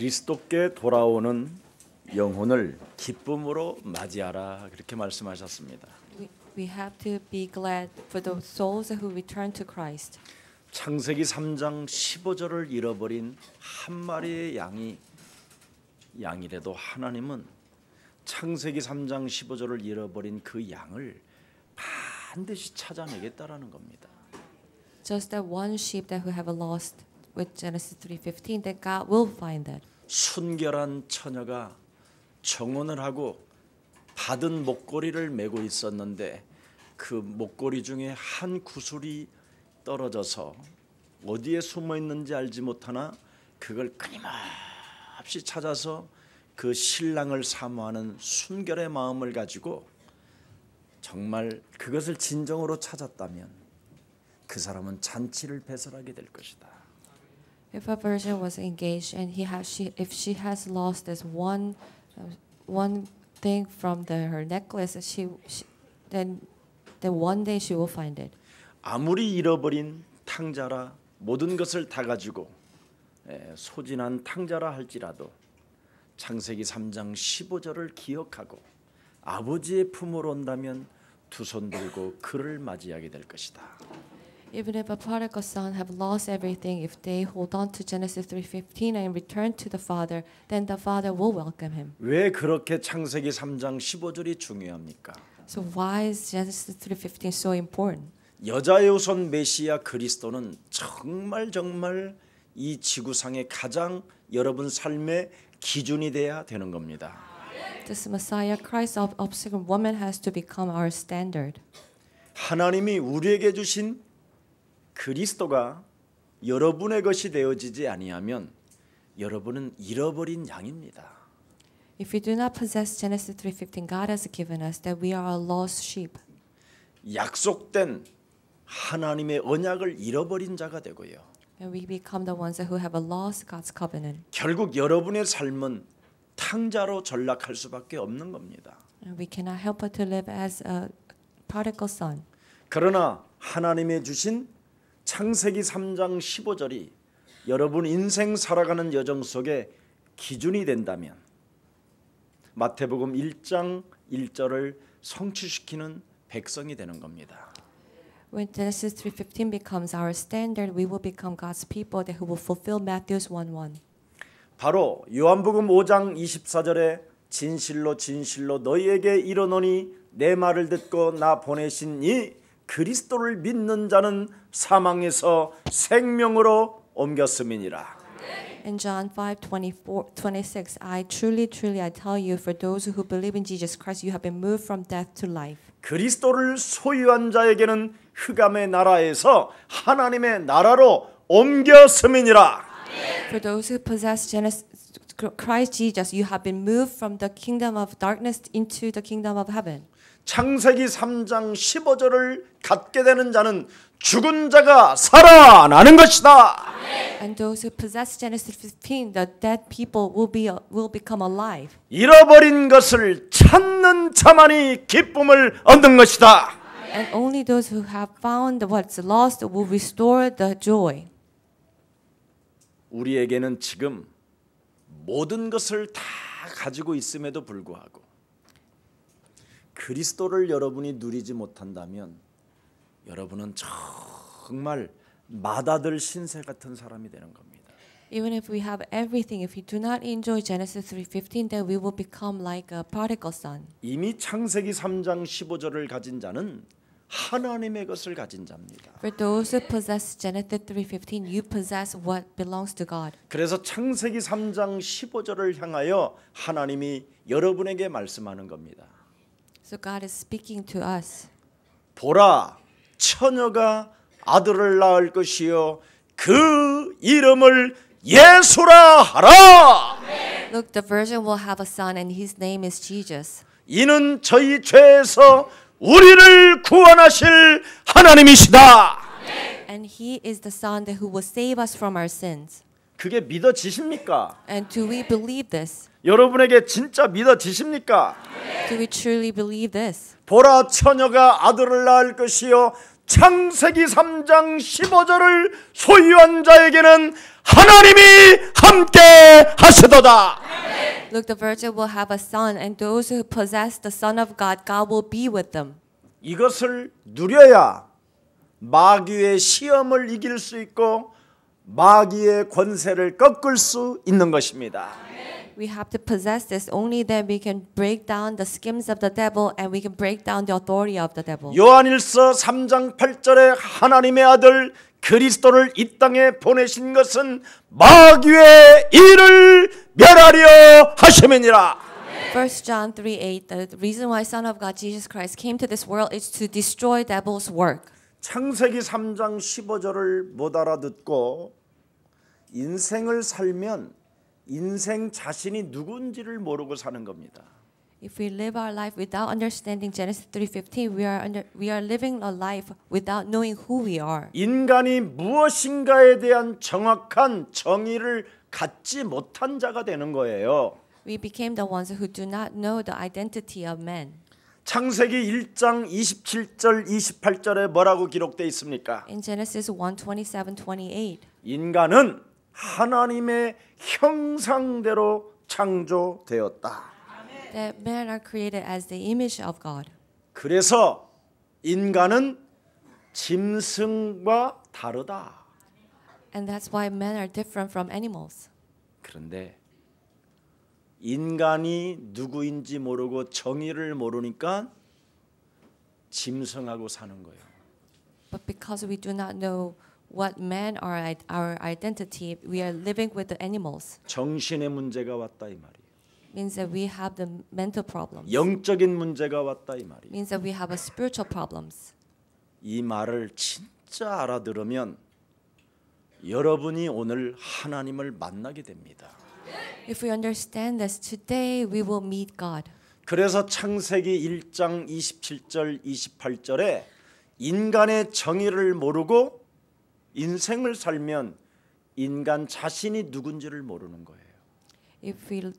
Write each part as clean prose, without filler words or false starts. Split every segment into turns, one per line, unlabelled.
그리스도께 돌아오는 영혼을 기쁨으로 맞이하라 그렇게 말씀하셨습니다.
We have to be glad for the souls who return to Christ.
창세기 3장 15절을 잃어버린 한 마리의 양이라도 하나님은 창세기 3장 15절을 잃어버린 그 양을 반드시 찾아내겠다라는 겁니다.
Just that one sheep that who have lost with Genesis 3:15 that God will find that.
순결한 처녀가 정혼을 하고 받은 목걸이를 메고 있었는데 그 목걸이 중에 한 구슬이 떨어져서 어디에 숨어 있는지 알지 못하나 그걸 끊임없이 찾아서 그 신랑을 사모하는 순결의 마음을 가지고 정말 그것을 진정으로 찾았다면 그 사람은 잔치를 배설하게 될 것이다.
If a virgin was engaged and if she has lost this one thing from her necklace, then one day she will find it.
아무리 잃어버린 탕자라 모든 것을 다 가지고 소진한 탕자라 할지라도 창세기 3장 15절을 기억하고 아버지의 품으로 온다면 두 손 들고 그를 맞이하게 될 것이다.
Even if a prodigal son have lost everything, if they hold on to Genesis 3:15 and return to the Father, then the Father will welcome him.
왜 그렇게 창세기 3장 15절이 중요합니까?
So why is Genesis 3:15 so important?
여자의 후손 메시아 그리스도는 정말 이 지구상의 가장 여러분 삶의 기준이 돼야 되는 겁니다.
This Messiah Christ of obscure woman has to become our standard.
하나님이 우리에게 주신 그리스도가 여러분의 것이 되어지지 아니하면 여러분은 잃어버린 양입니다.
If we do not possess Genesis 3:15, God has given us that we are a lost sheep.
약속된 하나님의 언약을 잃어버린 자가 되고요.
And we become the ones who have lost God's covenant.
결국 여러분의 삶은 탕자로 전락할 수밖에 없는 겁니다.
And we cannot help but to live as a prodigal son.
그러나 하나님의 주신 창세기 3장 15절이 여러분 인생 살아가는 여정 속에 기준이 된다면 마태복음 1장 1절을 성취시키는 백성이 되는 겁니다.
When Genesis 3:15 becomes our standard, we will become God's people that who will fulfill Matthew's 1:1.
바로 요한복음 5장 24절에 진실로 너희에게 이르노니 내 말을 듣고 나 보내신 이 그리스도를 믿는 자는 사망에서 생명으로 옮겼음이니라.
In John 5:26, I truly I tell you, for those who believe in Jesus Christ, you have been moved from death to life.
그리스도를 소유한 자에게는 흑암의 나라에서 하나님의 나라로 옮겼음이니라.
For those who possess Christ Jesus, you have been moved from the kingdom of darkness into the kingdom of heaven.
창세기 3장 15절을 갖게 되는 자는 죽은 자가 살아나는 것이다.
And those who possess Genesis 15, the dead people will become alive.
잃어버린 것을 찾는 자만이 기쁨을 얻는 것이다.
And only those who have found what's lost will restore the joy.
우리에게는 지금 모든 것을 다 가지고 있음에도 불구하고 그리스도를 여러분이 누리지 못한다면 여러분은 정말 맏아들 신세 같은 사람이 되는 겁니다.
Even if we have everything, if we do not enjoy Genesis 3:15, then we will become like a prodigal son.
이미 창세기 3장 15절을 가진 자는 하나님의 것을 가진 자입니다.
For those who possess Genesis 3:15, you possess what belongs to God.
그래서 창세기 3장 15절을 향하여 하나님이 여러분에게 말씀하는 겁니다.
So God is speaking to us.
보라, 처녀가 아들을 낳을 것이요 그 이름을 예수라 하라.
Look, the virgin will have a son, and his name is Jesus.
이는 저희 죄에서 우리를 구원하실 하나님이시다.
And he is the son that who will save us from our sins.
그게 믿어지십니까?
And do we believe this?
여러분에게 진짜 믿어지십니까?
Do we truly believe this?
보라, 처녀가 아들을 낳을 것이요 창세기 3장 15절을 소유한 자에게는 하나님이 함께 하시도다.
Look, the virgin will have a son, and those who possess the Son of God, God will be with them.
이것을 누려야 마귀의 시험을 이길 수 있고 마귀의 권세를 꺾을 수 있는 것입니다.
We have to possess this. Only then we can break down the schemes of the devil, and we can break down the authority of the devil.
요한일서 3장 8절에 하나님의 아들 그리스도를 이 땅에 보내신 것은 마귀의 일을 멸하려 하심이니라.
1 John 3:8. The reason why Son of God Jesus Christ came to this world is to destroy devil's work.
창세기 3장 15절을 못 알아듣고 인생을 살면 인생 자신이 누군지를 모르고 사는 겁니다.
If we live our life without understanding Genesis 3:15, we are living a life without knowing who we are.
인간이 무엇인가에 대한 정확한 정의를 갖지 못한 자가 되는 거예요.
We became the ones who do not know the identity of man.
창세기 1장 27절 28절에 뭐라고 기록되어 있습니까?
In Genesis 1:27-28,
인간은 하나님의 형상대로 창조되었다.
that men are created as the image of God.
그래서 인간은 짐승과 다르다.
And that's why men are different from animals.
그런데 인간이 누구인지 모르고 정의를 모르니까 짐승하고 사는 거예요.
But because we do not know what men are, our identity, we are living with the animals.
정신의 문제가 왔다 이 말이에요.
Means that we have the mental problems.
영적인 문제가 왔다 이 말이에요.
Means that we have a spiritual problems.
이 말을 진짜 알아들으면 여러분이 오늘 하나님을 만나게 됩니다.
If we understand this, today we will meet God.
그래서 창세기 1장 27절 28절에 인간의 정의를 모르고 인생을 살면 인간 자신이 누군지를 모르는 거예요.
If we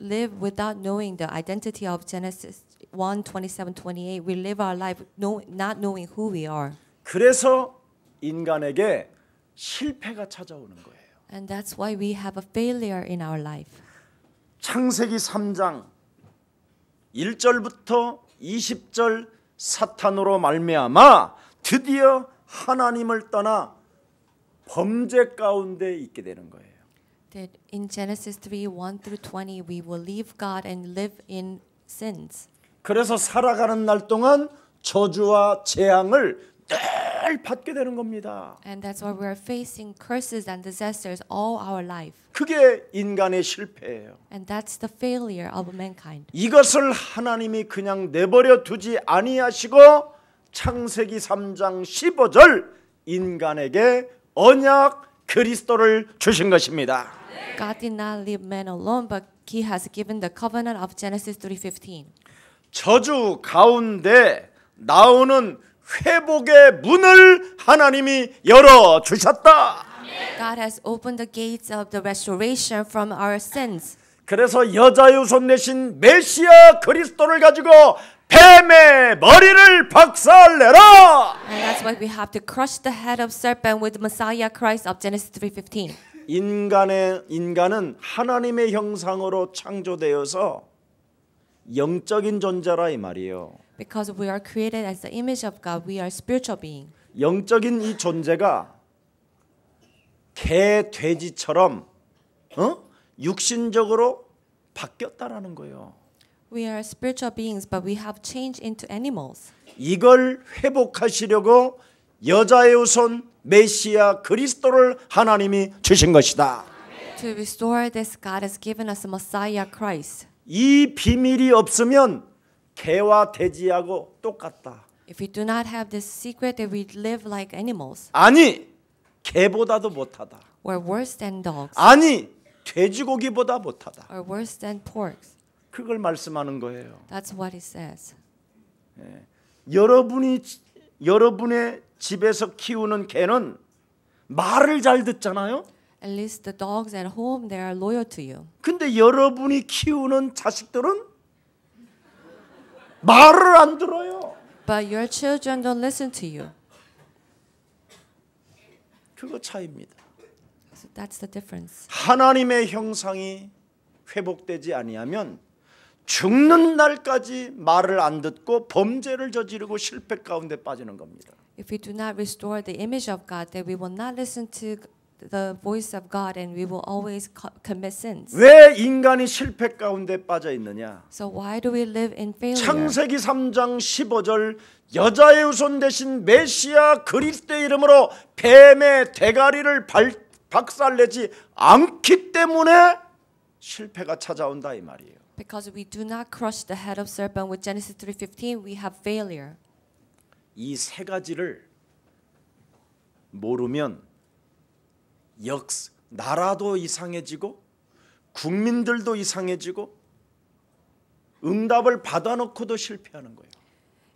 live without knowing the identity of Genesis 1:27-28, we live our life not knowing who we are.
그래서 인간에게 실패가 찾아오는 거예요.
And that's why we have a failure in our life.
창세기 3장 1절부터 20절 사탄으로 말미암아 드디어 하나님을 떠나 범죄 가운데 있게 되는 거예요.
That in Genesis 3:1-20, we will leave God and live in sins.
그래서 살아가는 날 동안 저주와 재앙을 늘 받게 되는 겁니다.
And that's why we are facing curses and disasters all our life.
그게 인간의 실패예요.
And that's the failure of mankind.
이것을 하나님이 그냥 내버려 두지 아니하시고 창세기 3장 15절 인간에게 언약 그리스도를 주신 것입니다.
God did not leave man alone, but He has given the covenant of Genesis 3:15.
저주 가운데 나오는 회복의 문을 하나님이 열어 주셨다.
God has opened the gates of the restoration from our sins.
그래서 여자의 손 내신 메시아 그리스도를 가지고 뱀의 머리를 박살내라.
And that's why we have to crush the head of serpent with Messiah Christ of Genesis 3:15.
인간은 하나님의 형상으로 창조되어서 영적인 존재라 이 말이에요.
Because we are created as the image of God, we are spiritual being.
영적인 이 존재가 개, 돼지처럼 육신적으로 바뀌었다라는 거예요.
We are spiritual beings, but we have changed into animals.
이걸 회복하시려고 여자의 후손 메시아 그리스도를 하나님이 주신 것이다.
To restore this, God has given us a Messiah Christ.
이 비밀이 없으면 개와 돼지하고 똑같다.
If we do not have this secret, that we live like animals.
아니, 개보다도 못하다.
We're worse than dogs.
아니, 돼지고기보다 못하다.
Or worse than porks.
그걸 말씀하는 거예요.
That's what it says.
여러분의 집에서 키우는 개는 말을 잘 듣잖아요.
At least the dogs at home, they are loyal to you.
근데 여러분이 키우는 자식들은 말을 안 들어요.
But your children don't listen to you.
그거 차이입니다.
So that's the difference.
하나님의 형상이 회복되지 아니하면 죽는 날까지 말을 안 듣고 범죄를 저지르고 실패 가운데 빠지는 겁니다.
If we do not restore the image of God, then we will not listen to the voice of God, and we will always commit sins.
왜 인간이 실패 가운데 빠져 있느냐?
So why do we live in failure?
창세기 3장 15절 여자의 후손 대신 메시아 그리스도의 이름으로 뱀의 대가리를 박살내지 않기 때문에 실패가 찾아온다 이 말이에요.
Because we do not crush the head of serpent with Genesis 3:15, we have failure.
이 세 가지를 모르면 나라도 이상해지고 국민들도 이상해지고 응답을 받아놓고도 실패하는 거예요.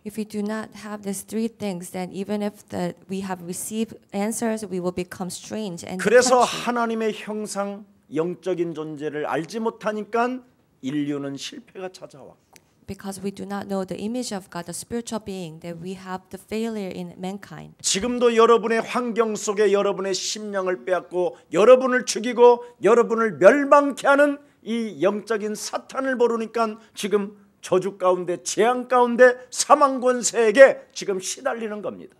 If we do not have these three things, then even if we have received answers, we will become strange and
그래서
detached.
하나님의 형상 영적인 존재를 알지 못하니까 인류는 실패가 찾아왔고
Because we do not know the image of God, the spiritual being, that we have the failure in mankind.
지금도 여러분의 환경 속에 여러분의 심령을 빼앗고 여러분을 죽이고 여러분을 멸망케 하는 이 영적인 사탄을 모르니까 지금 저주 가운데 재앙 가운데 사망 권세에게 지금 시달리는 겁니다.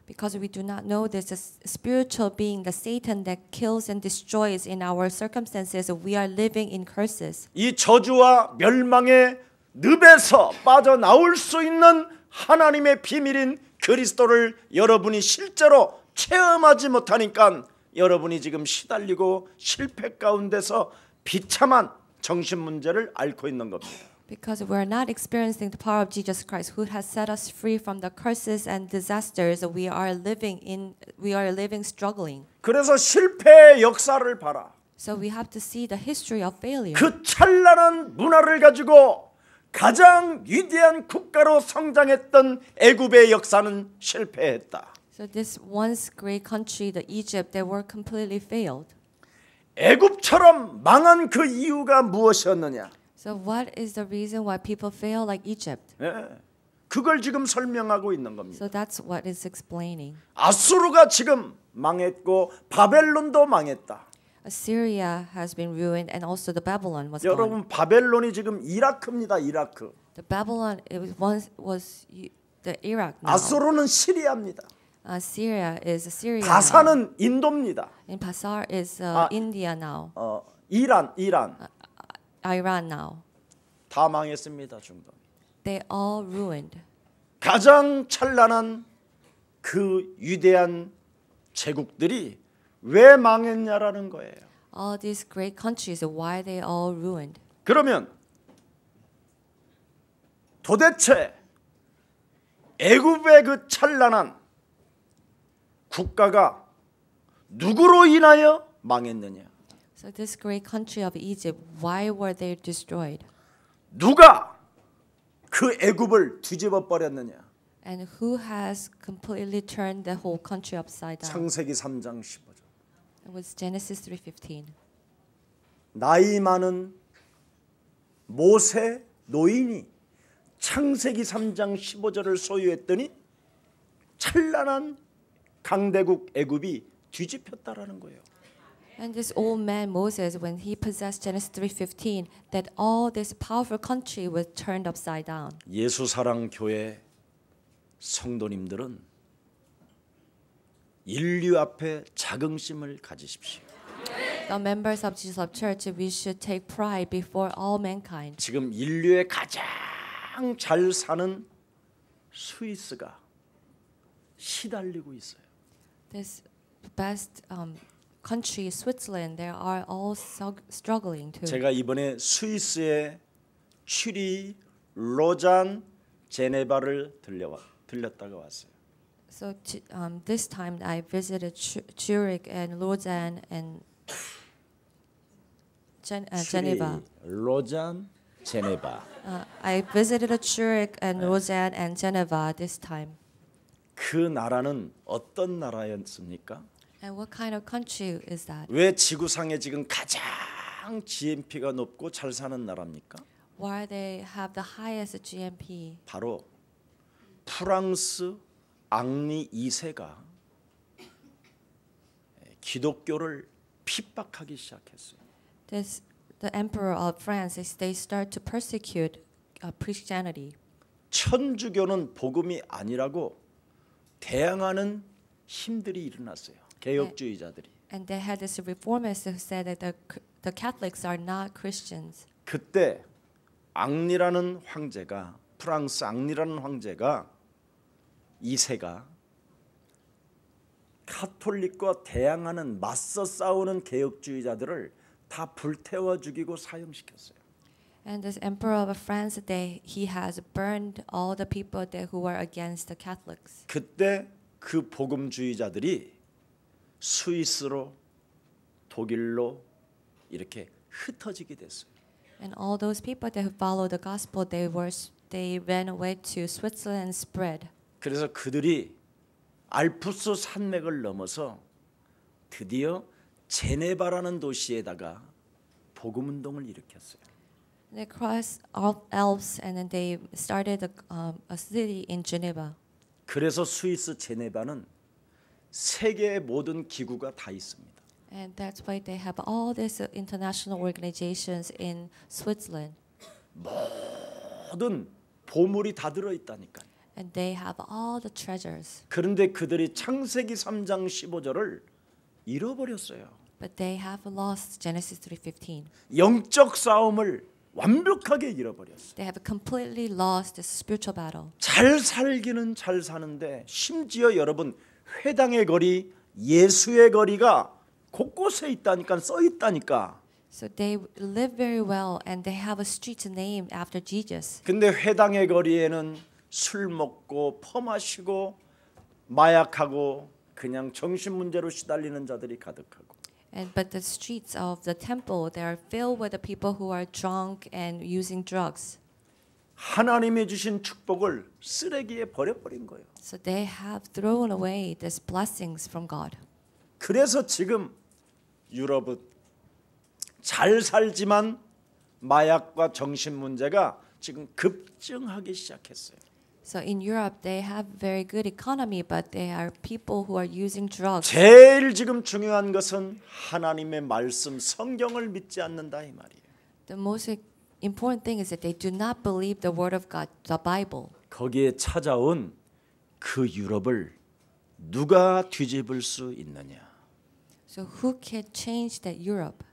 Because we do not know this spiritual being, the Satan that kills and destroys in our circumstances, we are living in curses.
이 저주와 멸망의 늪에서 빠져나올 수 있는 하나님의 비밀인 그리스도를 여러분이 실제로 체험하지 못하니까 여러분이 지금 시달리고 실패 가운데서 비참한 정신 문제를 앓고 있는 겁니다.
Because we are not experiencing the power of Jesus Christ, who has set us free from the curses and disasters we are living struggling.
그래서 실패의 역사를 봐라.
So we have to see the history of failure.
그 찬란한 문화를 가지고 가장 위대한 국가로 성장했던 애굽의 역사는 실패했다.
So this once great country, the Egypt, they were completely failed.
애굽처럼 망한 그 이유가 무엇이었느냐?
So what is the reason why people fail like Egypt?
예, 그걸 지금 설명하고 있는 겁니다.
So that's what is explaining.
아수르가 지금 망했고 바벨론도 망했다.
Assyria has been ruined, and also the Babylon was gone.
여러분 바벨론이 지금 이라크입니다. 이라크.
The Babylon it was once was the Iraq now.
아수르는 시리아입니다.
Syria is Syria.
바사는 인도입니다.
And Pasar is India now.
이란
Iran now.
다 망했습니다. 중동.
They all ruined.
가장 찬란한 그 위대한 제국들이 왜 망했냐라는 거예요.
All these great countries, why they all ruined?
그러면 도대체 애굽의 그 찬란한 국가가 누구로 인하여 망했느냐?
So this great country of Egypt, why were they destroyed?
누가 그 애굽을 뒤집어 버렸느냐?
And who has completely turned the whole country upside down?
창세기 3장 15절.
It was Genesis 3:15.
나이 많은 모세 노인이 창세기 3장 15절을 소유했더니 찬란한 강대국 애굽이 뒤집혔다라는 거예요.
And this old man Moses, when he possessed Genesis 3:15, that all this powerful country was turned upside down.
예수사랑 교회 성도님들은 인류 앞에 자긍심을 가지십시오.
The members of Jesus Church, we should take pride before all mankind.
지금 인류의 가장 잘 사는 스위스가 시달리고 있어요.
This best country, Switzerland, they are all struggling too.
제가 이번에 스위스의 취리, 로잔, 제네바를 들렸다가 왔어요.
So this time I visited Zurich and Lausanne and Geneva.
로잔, 제네바.
I visited Zurich and Lausanne and Geneva this time.
그 나라는 어떤 나라였습니까?
And what kind of country is that?
왜 지구상에 지금 가장 GNP가 높고 잘 사는 나라입니까?
Why they have the highest GNP?
바로 프랑스 앙리 2세가 기독교를 핍박하기 시작했어요.
The emperor of France, they start to persecute Christianity.
천주교는 복음이 아니라고 대항하는 힘들이 일어났어요. 개혁주의자들이.
And they had this reformists who said that the Catholics are not Christians.
그때 앙리라는 황제가 프랑스 앙리라는 황제가 2세가 카톨릭과 대항하는 맞서 싸우는 개혁주의자들을 다 불태워 죽이고 사형시켰어요.
And this emperor of France, he has burned all the people who were against the Catholics.
그때 그 복음주의자들이 스위스로 독일로 이렇게 흩어지게 됐어요.
And all those people who followed the gospel, they ran away to Switzerland and spread.
그래서 그들이 알프스 산맥을 넘어서 드디어 제네바라는 도시에다가 복음 운동을 일으켰어요.
They crossed Alps and then they started a city in Geneva.
그래서 스위스 제네바는 세계의 모든 기구가 다 있습니다.
And that's why they have all these international organizations in Switzerland.
모든 보물이 다 들어 있다니까요.
And they have all the treasures.
그런데 그들이 창세기 3장 15절을 잃어버렸어요.
But they have lost Genesis 3:15.
영적 싸움을 완벽하게 잃어버렸어요.
They have completely lost this spiritual battle.
잘 살기는 잘 사는데 심지어 여러분 회당의 거리, 예수의 거리가 곳곳에 있다니까 써 있다니까.
So they live very well and they have a street named after Jesus.
근데 회당의 거리에는 술 먹고 퍼마시고 마약하고 그냥 정신 문제로 시달리는 자들이 가득하고.
But the streets of the temple, they are filled with the people who are drunk and using drugs.
하나님이 주신 축복을 쓰레기에 버려버린 거예요.
So they have thrown away these blessings from God.
그래서 지금 유럽은 잘 살지만 마약과 정신 문제가 지금 급증하기 시작했어요.
So in Europe, they have very good economy, but they are people who are using drugs.
제일 지금 중요한 것은 하나님의 말씀 성경을 믿지 않는다 이 말이에요.
The most important thing is that they do not believe the word of God, the Bible.
거기에 찾아온 그 유럽을 누가 뒤집을 수 있느냐?
So who can change that Europe?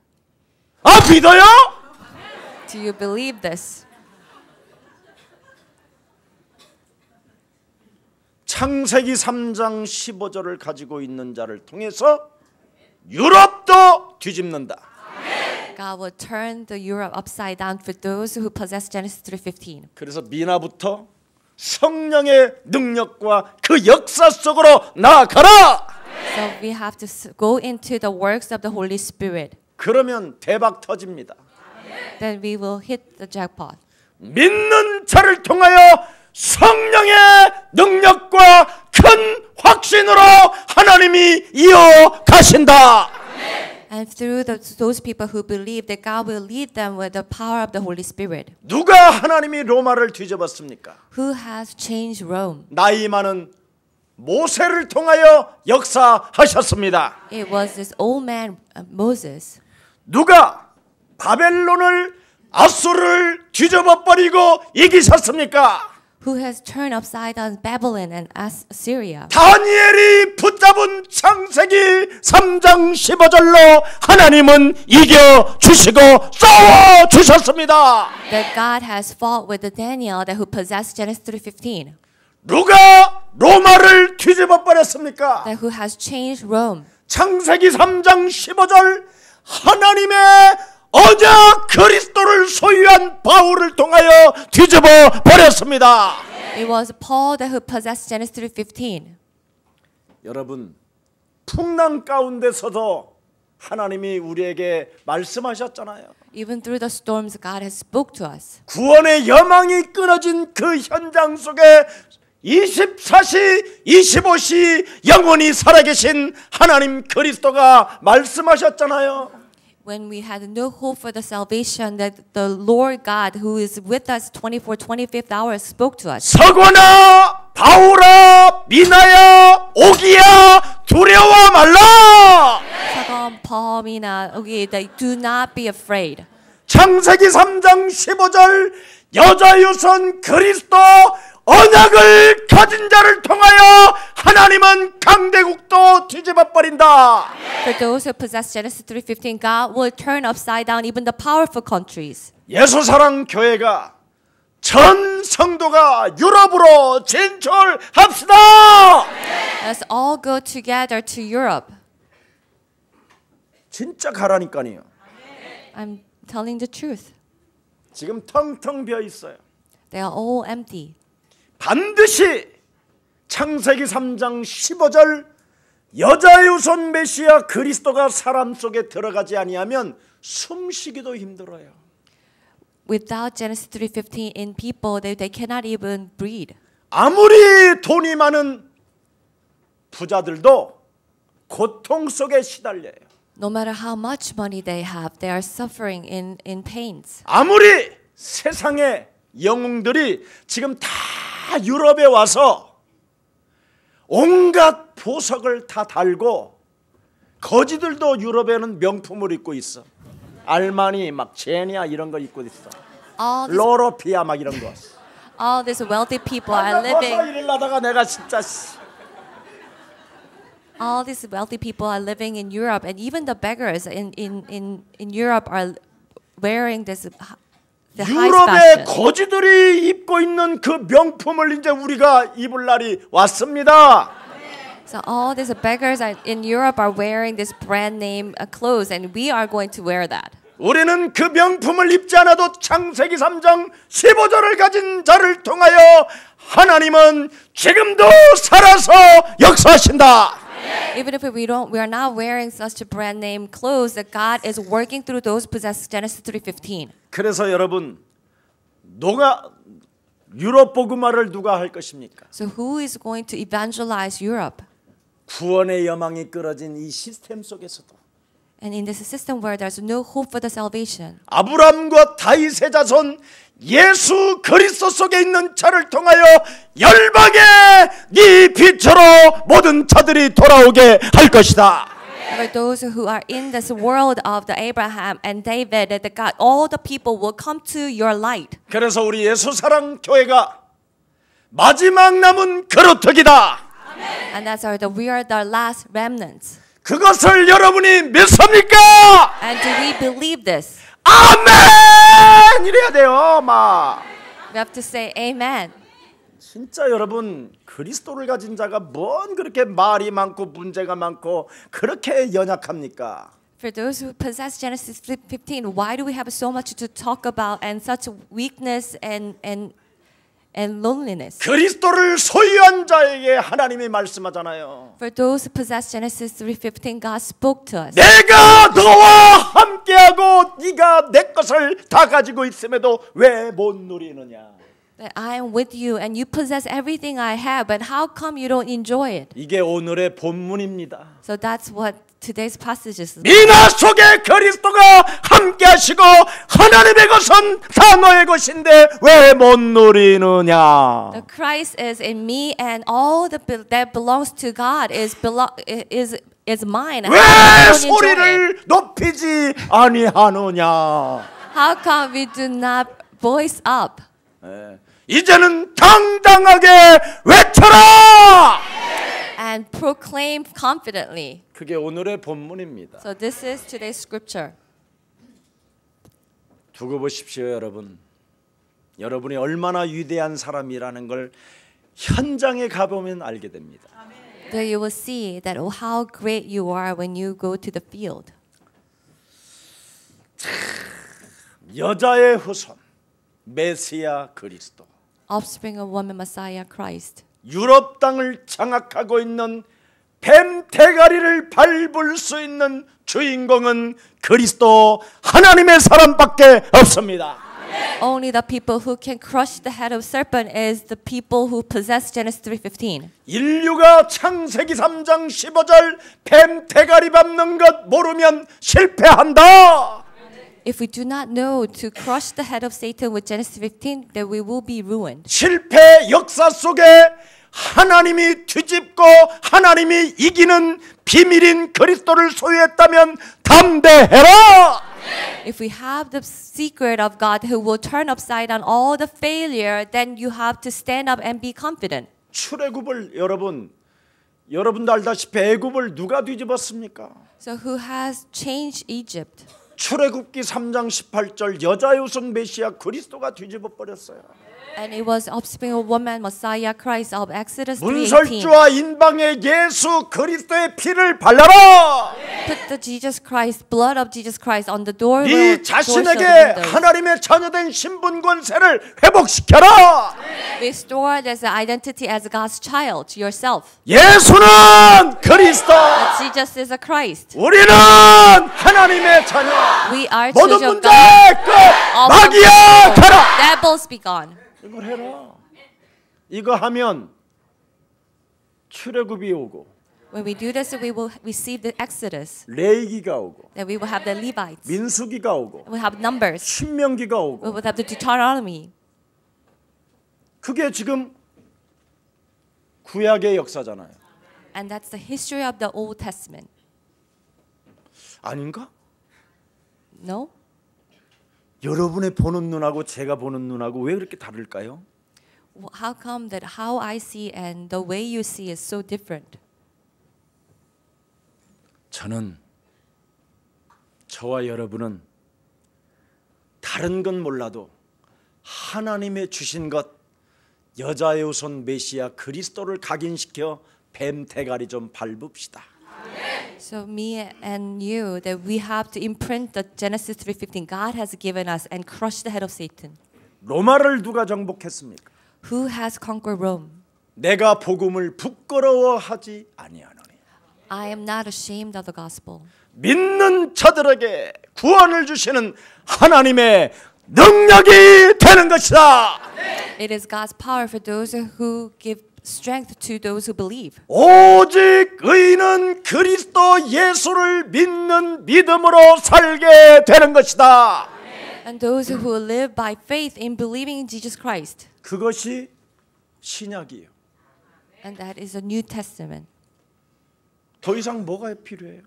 아 믿어요?
Do you believe this?
창세기 3장 15절을 가지고 있는 자를 통해서 유럽도 뒤집는다.
God will turn the Europe upside down for those who possess Genesis 3:15.
그래서 미나부터 성령의 능력과 그 역사 속으로 나아가라.
So we have to go into the works of the Holy Spirit.
그러면 대박 터집니다.
Then we will hit the jackpot.
믿는 자를 통하여 성령의 능력과 큰 확신으로 하나님이 이어가신다.
And through those people who believe that God will lead them with the power of the Holy Spirit.
누가 하나님이 로마를 뒤집었습니까?
Who has changed Rome?
나이 많은 모세를 통하여 역사하셨습니다.
It was this old man Moses.
누가 바벨론을 아수르를 뒤집어 버리고 이기셨습니까?
Who has turned upside down Babylon and Assyria?
다니엘이 붙잡은 창세기 3장 15절로 하나님은 이겨 주시고 싸워 주셨습니다.
That God has fought with the Daniel that who possessed Genesis 3:15.
누가 로마를 뒤집어 버렸습니까?
That who has changed Rome?
창세기 3장 15절 하나님의 언약 그리스도를 소유한 바울을 통하여 뒤집어 버렸습니다.
It was Paul that who possessed Genesis 3:15.
여러분 풍랑 가운데서도 하나님이 우리에게 말씀하셨잖아요.
Even through the storms, God has spoke to us.
구원의 여망이 끊어진 그 현장 속에 24시, 25시 영원히 살아계신 하나님 그리스도가 말씀하셨잖아요.
When we had no hope for the salvation, that the Lord God, who is with us 25th hour, spoke to us.
서거나 바울아 미나야 오기야 두려워 말라.
Paulina, okay, that do not be afraid.
창세기 3장 15절 여자 유선 그리스도 언약을 가진 자를 통하여 하나님은 강대국도 뒤집어 버린다.
For those who possess Genesis 3:15, God will turn upside down even the powerful countries.
예수사랑 교회가 전 성도가 유럽으로 진출합시다.
Let's all go together to Europe.
진짜 가라니까요.
I'm telling the truth.
지금 텅텅 비어 있어요.
They are all empty.
반드시 창세기 3장 15절 여자의 우선 메시아 그리스도가 사람 속에 들어가지 아니하면 숨쉬기도 힘들어요.
Without Genesis 3:15 in people, they cannot even breathe.
아무리 돈이 많은 부자들도 고통 속에 시달려요.
No matter how much money they have, they are suffering in pains.
아무리 세상의 영웅들이 지금 다 유럽에 와서 온갖 보석을 다 달고 거지들도 유럽에는 명품을 입고 있어. 알마니 막 제니아 이런 거 입고 있어. 로로피아 막 이런 거.
All these wealthy people are living.
일하다가 내가 진짜
All these wealthy people are living in Europe, and even the beggars in Europe are wearing this the high
유럽의
fashion.
거지들이 입고 있는 그 명품을 이제 우리가 입을 날이 왔습니다.
So all these beggars in Europe are wearing this brand name clothes, and we are going to wear that.
우리는 그 명품을 입지 않아도 창세기 3장 15절을 가진 자를 통하여 하나님은 지금도 살아서 역사하신다.
Even if we are not wearing such a brand name clothes, that God is working through those possessed Genesis 3:15.
그래서 여러분, 유럽 복음화를 누가 할 것입니까?
So who is going to evangelize Europe?
구원의 여망이 끊어진 이 시스템 속에서도
And in this system where there's no hope for the salvation.
아브라함과 다윗의 자손 예수 그리스도 속에 있는 자를 통하여 열방의 네 빛으로 모든 자들이 돌아오게 할 것이다.
For those who are in this world of the Abraham and David, that God, all the people will come to your light.
그래서 우리 예수 사랑 교회가 마지막 남은 그루터기다.
And that's we are the last remnants.
그것을 여러분이 믿습니까?
And do we believe this?
아멘! 이래야 돼요, 막.
We have to say amen.
진짜 여러분 그리스도를 가진 자가 뭔 그렇게 말이 많고 문제가 많고 그렇게 연약합니까?
For those who possess Genesis 15, why do we have so much to talk about and such weakness and loneliness?
그리스도를 소유한 자에게 하나님이 말씀하잖아요.
For those who possess Genesis 3:15, God spoke to us.
내가 너와 함께하고 네가 내 것을 다 가지고 있음에도 왜 못 누리느냐?
That I am with you and you possess everything I have, but how come you don't enjoy it?
이게 오늘의 본문입니다.
So that's what today's passage is.
미나 속에 그리스도가 함께하시고 하나님의 것은 다 너의 것인데 왜 못 누리느냐?
The Christ is in me, and all that belongs to God is mine.
왜
How come we don't enjoy it?
소리를 높이지 아니하느냐?
How come we do not voice up?
이제는 당당하게 외쳐라!
And proclaim confidently.
그게 오늘의 본문입니다.
So this is today's scripture.
두고 보십시오, 여러분. 여러분이 얼마나 위대한 사람이라는 걸 현장에 가보면 알게 됩니다.
There you will see that how great you are when you go to the field.
여자의 후손 메시아 그리스도.
Offspring of woman Messiah Christ.
유럽 땅을 장악하고 있는 뱀 대가리를 밟을 수 있는 주인공은 그리스도 하나님의 사람밖에 없습니다.
Only the people who can crush the head of serpent is the people who possess Genesis 3:15.
인류가 창세기 3장 15절 뱀 대가리 밟는 것 모르면 실패한다.
If we do not know to crush the head of Satan with Genesis 15, then we will be ruined.
실패 역사 속에 하나님이 뒤집고 하나님이 이기는 비밀인 그리스도를 소유했다면 담대해라.
If we have the secret of God who will turn upside down all the failure, then you have to stand up and be confident.
출애굽을 여러분도 알다시피 애굽을 누가 뒤집었습니까?
So who has changed Egypt?
출애굽기 3장 18절 여자의 우선 메시아 그리스도가 뒤집어 버렸어요.
And it was offspring of woman, Messiah Christ of Exodus 3:18.
문설주와 인방의 예수 그리스도의 피를 발라라.
Put the Jesus Christ, blood of Jesus Christ on the door.
네 자신에게 하나님의 자녀된 신분 권세를 회복시켜라.
Restore this identity as God's child to yourself.
예수는 그리스도.
That Jesus is a Christ.
우리는 하나님의 자녀.
We are
모든
children of
문제
God.
끝.
All
마귀야 가라.
devils be gone.
이걸 해라. 이거 하면 출애굽이 오고
When we do this, we will receive the Exodus.
레위기가 오고
Then we will have the Levites.
민수기가 오고
We will have Numbers.
신명기가
We
오고
will have the Deuteronomy.
그게 지금 구약의 역사잖아요.
And that's the history of the Old Testament.
아닌가?
No?
여러분의 보는 눈하고 제가 보는 눈하고 왜 그렇게 다를까요?
How come that how I see and the way you see is so different?
저와 여러분은 다른 건 몰라도 하나님의 주신 것 여자의 우선 메시아 그리스도를 각인시켜 뱀 대가리 좀 밟읍시다.
So me and you, that we have to imprint the Genesis 3:15 God has given us and crush the head of Satan.
로마를 누가 정복했습니까?
Who has conquered Rome?
내가 복음을 부끄러워하지 아니하노니.
I am not ashamed of the gospel.
믿는 자들에게 구원을 주시는 하나님의 능력이 되는 것이다.
It is God's power for those who give strength to those who believe.
오직 의인은 그리스도 예수를 믿는 믿음으로 살게 되는 것이다.
And those who live by faith in believing in Jesus Christ.
그것이 신약이에요.
And that is the New Testament.
더 이상 뭐가 필요해요?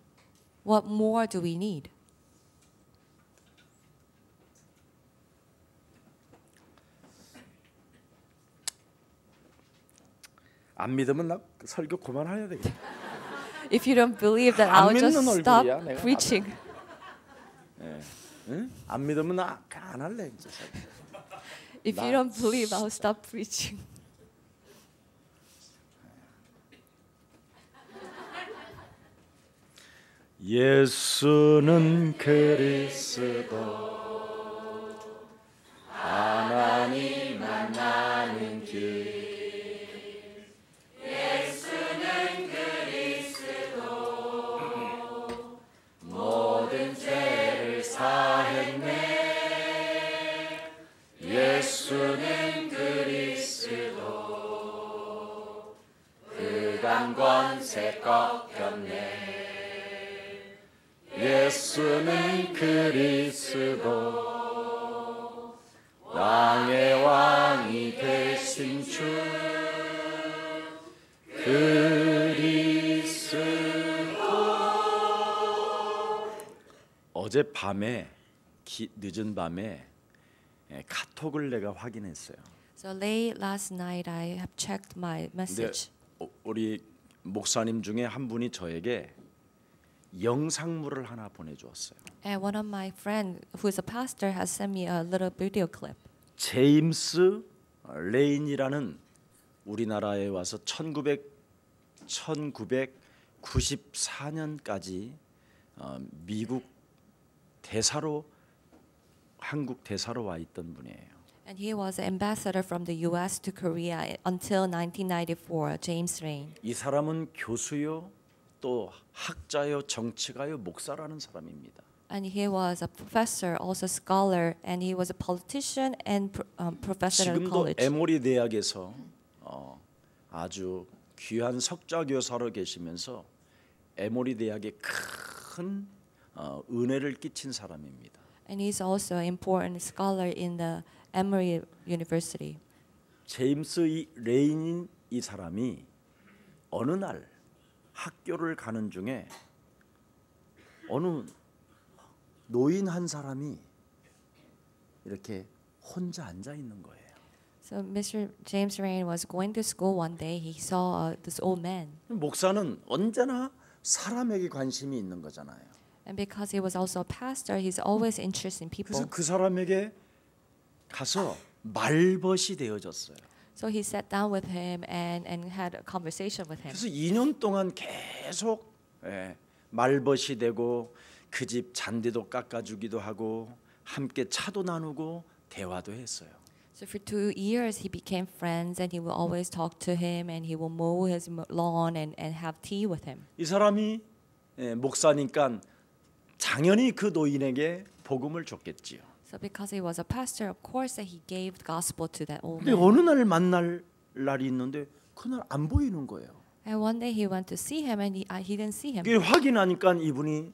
What more do we need?
안 믿으면 나 설교 그만해야 되겠다.
If you don't believe that,
안
I'll just
믿는
stop
얼굴이야, 내가.
preaching.
응? 안 믿으면 나 안 할래 이제.
If you don't believe, I'll stop preaching.
예수는 그리스도 하나님 만나는 길. 예수는 그리스도 모든 죄를 사했네. 예수는 그리스도 그간 권세 꺾였네. 예수는 그리스도 왕의 왕이 되신 주 그리스도. 어젯밤에 늦은 밤에 카톡을 내가 확인했어요.
So late last night, I have checked my message.
우리 목사님 중에 한 분이 저에게 영상물을 하나 보내주었어요.
And one of my friends, who is a pastor, has sent me a little video clip.
제임스 레인이라는 우리나라에 와서 1994년까지 미국 대사로 한국 대사로 와 있던 분이에요.
And he was an ambassador from the U.S. to Korea until 1994. James Rain.
이 사람은 교수요, 또 학자요, 정치가요, 목사라는 사람입니다.
And he was a professor, also scholar, and he was a politician and professor at
지금도
college.
에모리 대학에서 아주 귀한 석좌 교사로 계시면서 에모리 대학에 큰 은혜를 끼친 사람입니다.
And he's also an important scholar in the Emory University.
제임스 레인인 이 사람이 어느 날 학교를 가는 중에 어느 노인 한 사람이 이렇게 혼자 앉아 있는 거예요.
So Mr. James Rain was going to school one day. He saw this old man.
목사는 언제나 사람에게 관심이 있는 거잖아요.
And because he was also a pastor, he's always interested in people.
그래서 그 사람에게 가서 말벗이 되어졌어요.
So he sat down with him and had a conversation with him.
그래서 2년 동안 계속 말벗이 되고 그 집 잔디도 깎아주기도 하고 함께 차도 나누고 대화도 했어요.
So for 2 years he became friends and he will always talk to him and he will mow his lawn and have tea with him.
이 사람이 목사니까 당연히 그 노인에게 복음을 줬겠지요.
So because he was a pastor, of course that he gave the gospel to that old
근데
man.
어느 날 만날 날이 있는데 그날 안 보이는 거예요.
And one day he went to see him and he didn't see him.
그게 확인하니까 이분이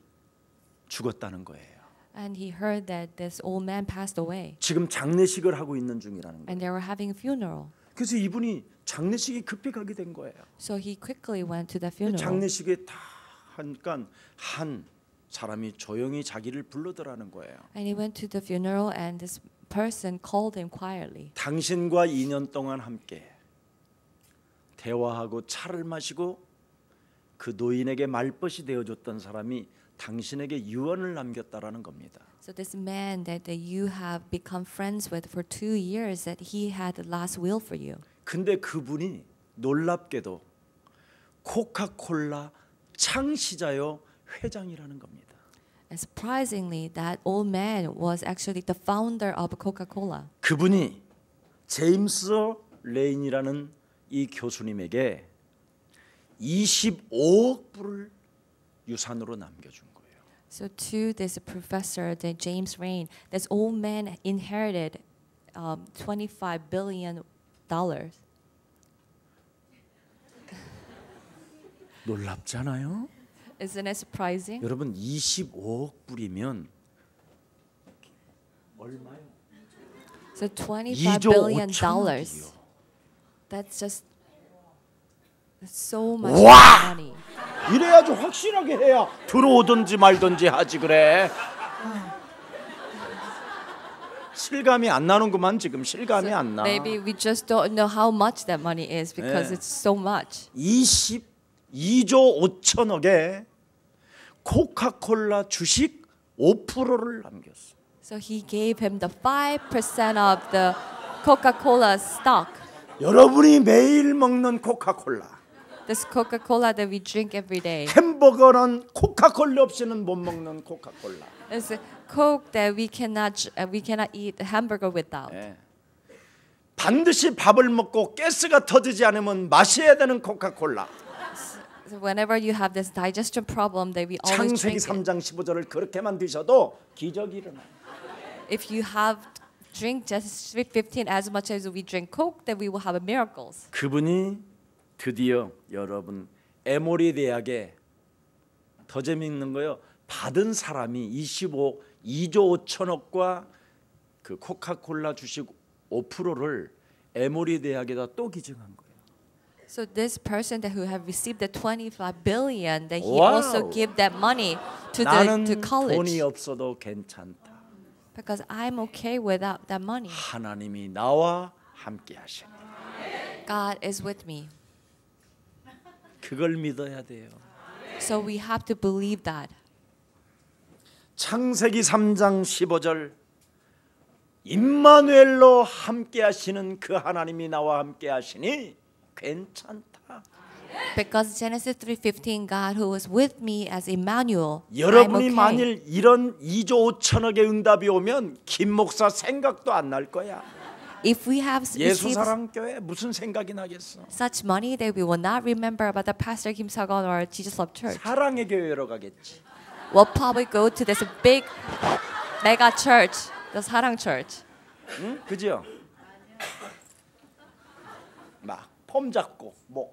죽었다는 거예요.
And he heard that this old man passed away.
지금 장례식을 하고 있는 중이라는 거예요.
And they were having a funeral.
그래서 이분이 장례식이 급히 가게 된 거예요.
So he quickly went to the funeral.
장례식에 다 하니까 한 사람이 조용히 자기를 불러더라는 거예요.
And he went to the funeral and this person called him quietly.
당신과 2년 동안 함께 대화하고 차를 마시고 그 노인에게 말벗이 되어줬던 사람이 당신에게 유언을 남겼다라는 겁니다.
So this man that you have become friends with for 2 years, that he had the last will for you.
근데 그분이 놀랍게도 코카콜라 창시자요 회장이라는 겁니다.
And surprisingly, that old man was actually the founder of Coca-Cola.
그분이 제임스 레인이라는 이 교수님에게 25억 불을 유산으로 남겨준 거예요.
So to this professor, the James Rain, this old man inherited $25 billion.
놀랍잖아요.
Isn't it surprising?
여러분 25억 불이면 얼마요?
So $25
2조
billion.
5천억이요.
That's so much
와!
money.
이래야지 확실하게 해야 들어오든지 말든지 하지 그래. 실감이 안 나는구만 지금 실감이 안 나.
Maybe we just don't know how much that money is because
네.
it's so much.
22조 5천억에 코카콜라 주식 5%를 남겼어.
So he gave him the 5% of the Coca-Cola stock.
여러분이 매일 먹는 코카콜라.
This Coca-Cola that we drink every day.
햄버거는 코카콜라 없이는 못 먹는 코카콜라.
It's a Coke that we cannot eat a hamburger without.
네. 반드시 밥을 먹고 가스가 터지지 않으면 마셔야 되는 코카콜라.
So whenever you have this digestion problem, that we always
창세기
drink it.
3장 15절을 그렇게만 드셔도 기적이 일어나요.
If you have drink just 15 as much as we drink Coke, then we will have miracles.
그분이 드디어 여러분 에모리 대학에 더 재미있는 거요. 받은 사람이 2조 5천억과 그 코카콜라 주식 5%를 에모리 대학에다 또 기증한 거예요.
So this person that who have received the 25 billion, that he
Wow.
also give that money to
나는
the college.
돈이 없어도 괜찮다.
Because I'm okay without that money.
하나님이 나와 함께 하시니.
God is with me.
그걸 믿어야 돼요.
So we have to believe that.
창세기 3장 15절 임마누엘로 함께 하시는 그 하나님이 나와 함께 하시니 괜찮다.
Because Genesis 3:15, God who was with me as Emmanuel, I'm
여러분이
okay.
만일 이런 2조 5천억의 응답이 오면 김 목사 생각도 안 날 거야.
If we have received
예수사랑교회 무슨 생각이 나겠어?
such money, that we will not remember about the Pastor Kim Sagon or Jesus Love Church.
사랑의 교회로 가겠지.
We'll probably go to this big mega church, the Sarang Church.
응? 그죠? 막 폼 잡고 뭐.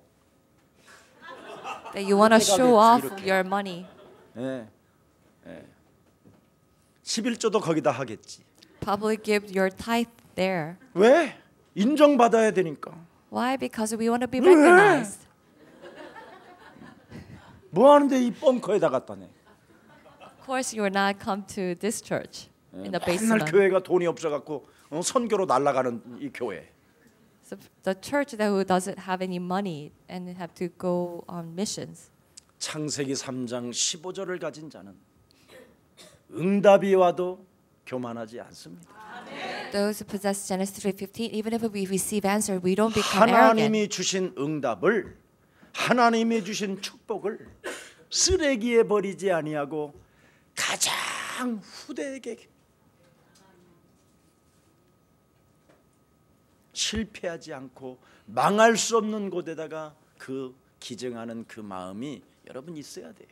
That you want to show off
이렇게.
your money.
예. 예. 11조도 거기다 하겠지.
Probably give your tithe there.
왜? 인정받아야 되니까.
Why? Because we want to be recognized.
뭐 하는데 이 벙커에다 갖다 내?
Of course, you will not come to this church in the
맨날
basement.
교회가 돈이 없어갖고 선교로 날아가는 이 교회.
So the church that who doesn't have any money and have to go on missions.
창세기 3장 15절을 가진 자는 응답이 와도 교만하지 않습니다.
Those who possess Genesis 3:15, even if we receive answer, we don't become arrogant.
하나님이 주신 응답을, 하나님이 주신 축복을 쓰레기에 버리지 아니하고 가장 후대에게 실패하지 않고 망할 수 없는 곳에다가 그 기증하는 그 마음이 여러분 있어야 돼요.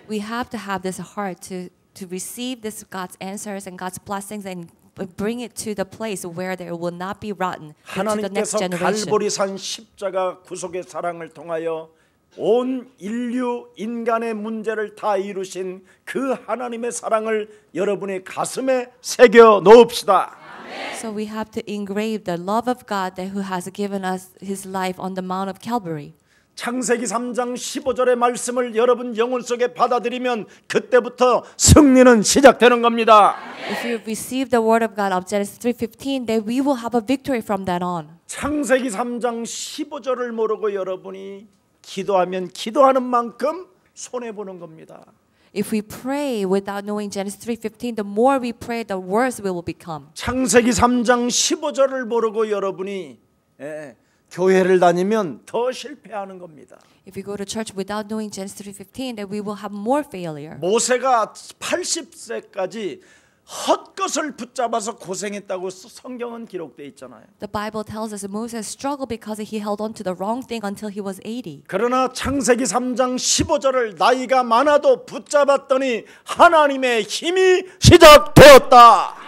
We have to have this heart to receive this God's answers and God's blessings and bring it to the place where there will not be rotten to the next
하나님께서
generation.
갈보리산 십자가 구속의 사랑을 통하여 온 인류 인간의 문제를 다 이루신 그 하나님의 사랑을 여러분의 가슴에 새겨 놓읍시다.
So we have to engrave the love of God that who has given us His life on the Mount of Calvary.
창세기 3장 15절의 말씀을 여러분 영혼 속에 받아들이면 그때부터 승리는 시작되는 겁니다.
If you receive the word of God of Genesis 3:15, then we will have a victory from that on.
창세기 3장 15절을 모르고 여러분이 기도하면 기도하는 만큼 손해 보는 겁니다.
If we pray without knowing Genesis 3:15, the more we pray, the worse we will become.
창세기 3장 15절을 모르고 여러분이 교회를 다니면 더 실패하는 겁니다.
If we go to church without knowing Genesis 3:15, then we will have more failure.
모세가 80세까지 헛것을 붙잡아서 고생했다고 성경은 기록되어 있잖아요.
The Bible tells us that Moses struggled because he held on to the wrong thing until he was 80.
그러나 창세기 3장 15절을 나이가 많아도 붙잡았더니 하나님의 힘이 시작되었다.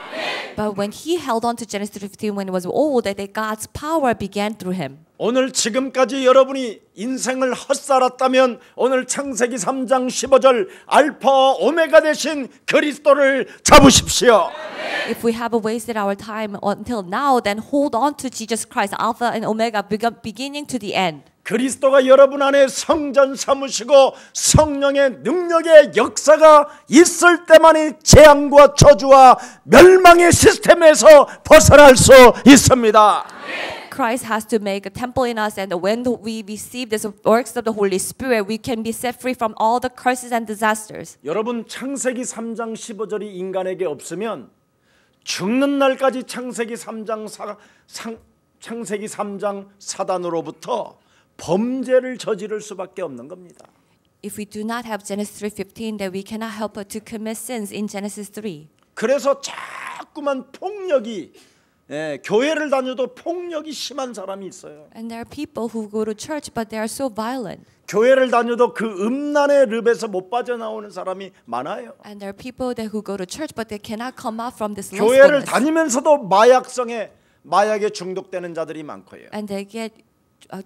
But when he held on to Genesis 3:15 when he was old, that God's power began through him.
오늘 지금까지 여러분이 인생을 헛살았다면 오늘 창세기 3장 15절 알파 오메가 되신 그리스도를 잡으십시오.
If we have wasted our time until now, then hold on to Jesus Christ, Alpha and Omega, beginning to the end.
그리스도가 여러분 안에 성전 삼으시고 성령의 능력의 역사가 있을 때만이 재앙과 저주와 멸망의 시스템에서 벗어날 수 있습니다.
Christ has to make a temple in us, and when we receive the works of the Holy Spirit, we can be set free from all the curses and disasters.
여러분 창세기 3장 15절이 인간에게 없으면 죽는 날까지 창세기 3장 사단으로부터 범죄를 저지를 수밖에 없는 겁니다.
If we do not have Genesis 3:15, then we cannot help but to commit sins in Genesis 3.
그래서 자꾸만 폭력이 교회를 다녀도 폭력이 심한 사람이 있어요.
And there are people who go to church, but they are so violent.
교회를 다녀도 그 음란의 릅에서 못 빠져나오는 사람이 많아요.
And there are people that who go to church, but they cannot come out from this
교회를
lustfulness.
다니면서도 마약에 중독되는 자들이 많고요.
And they get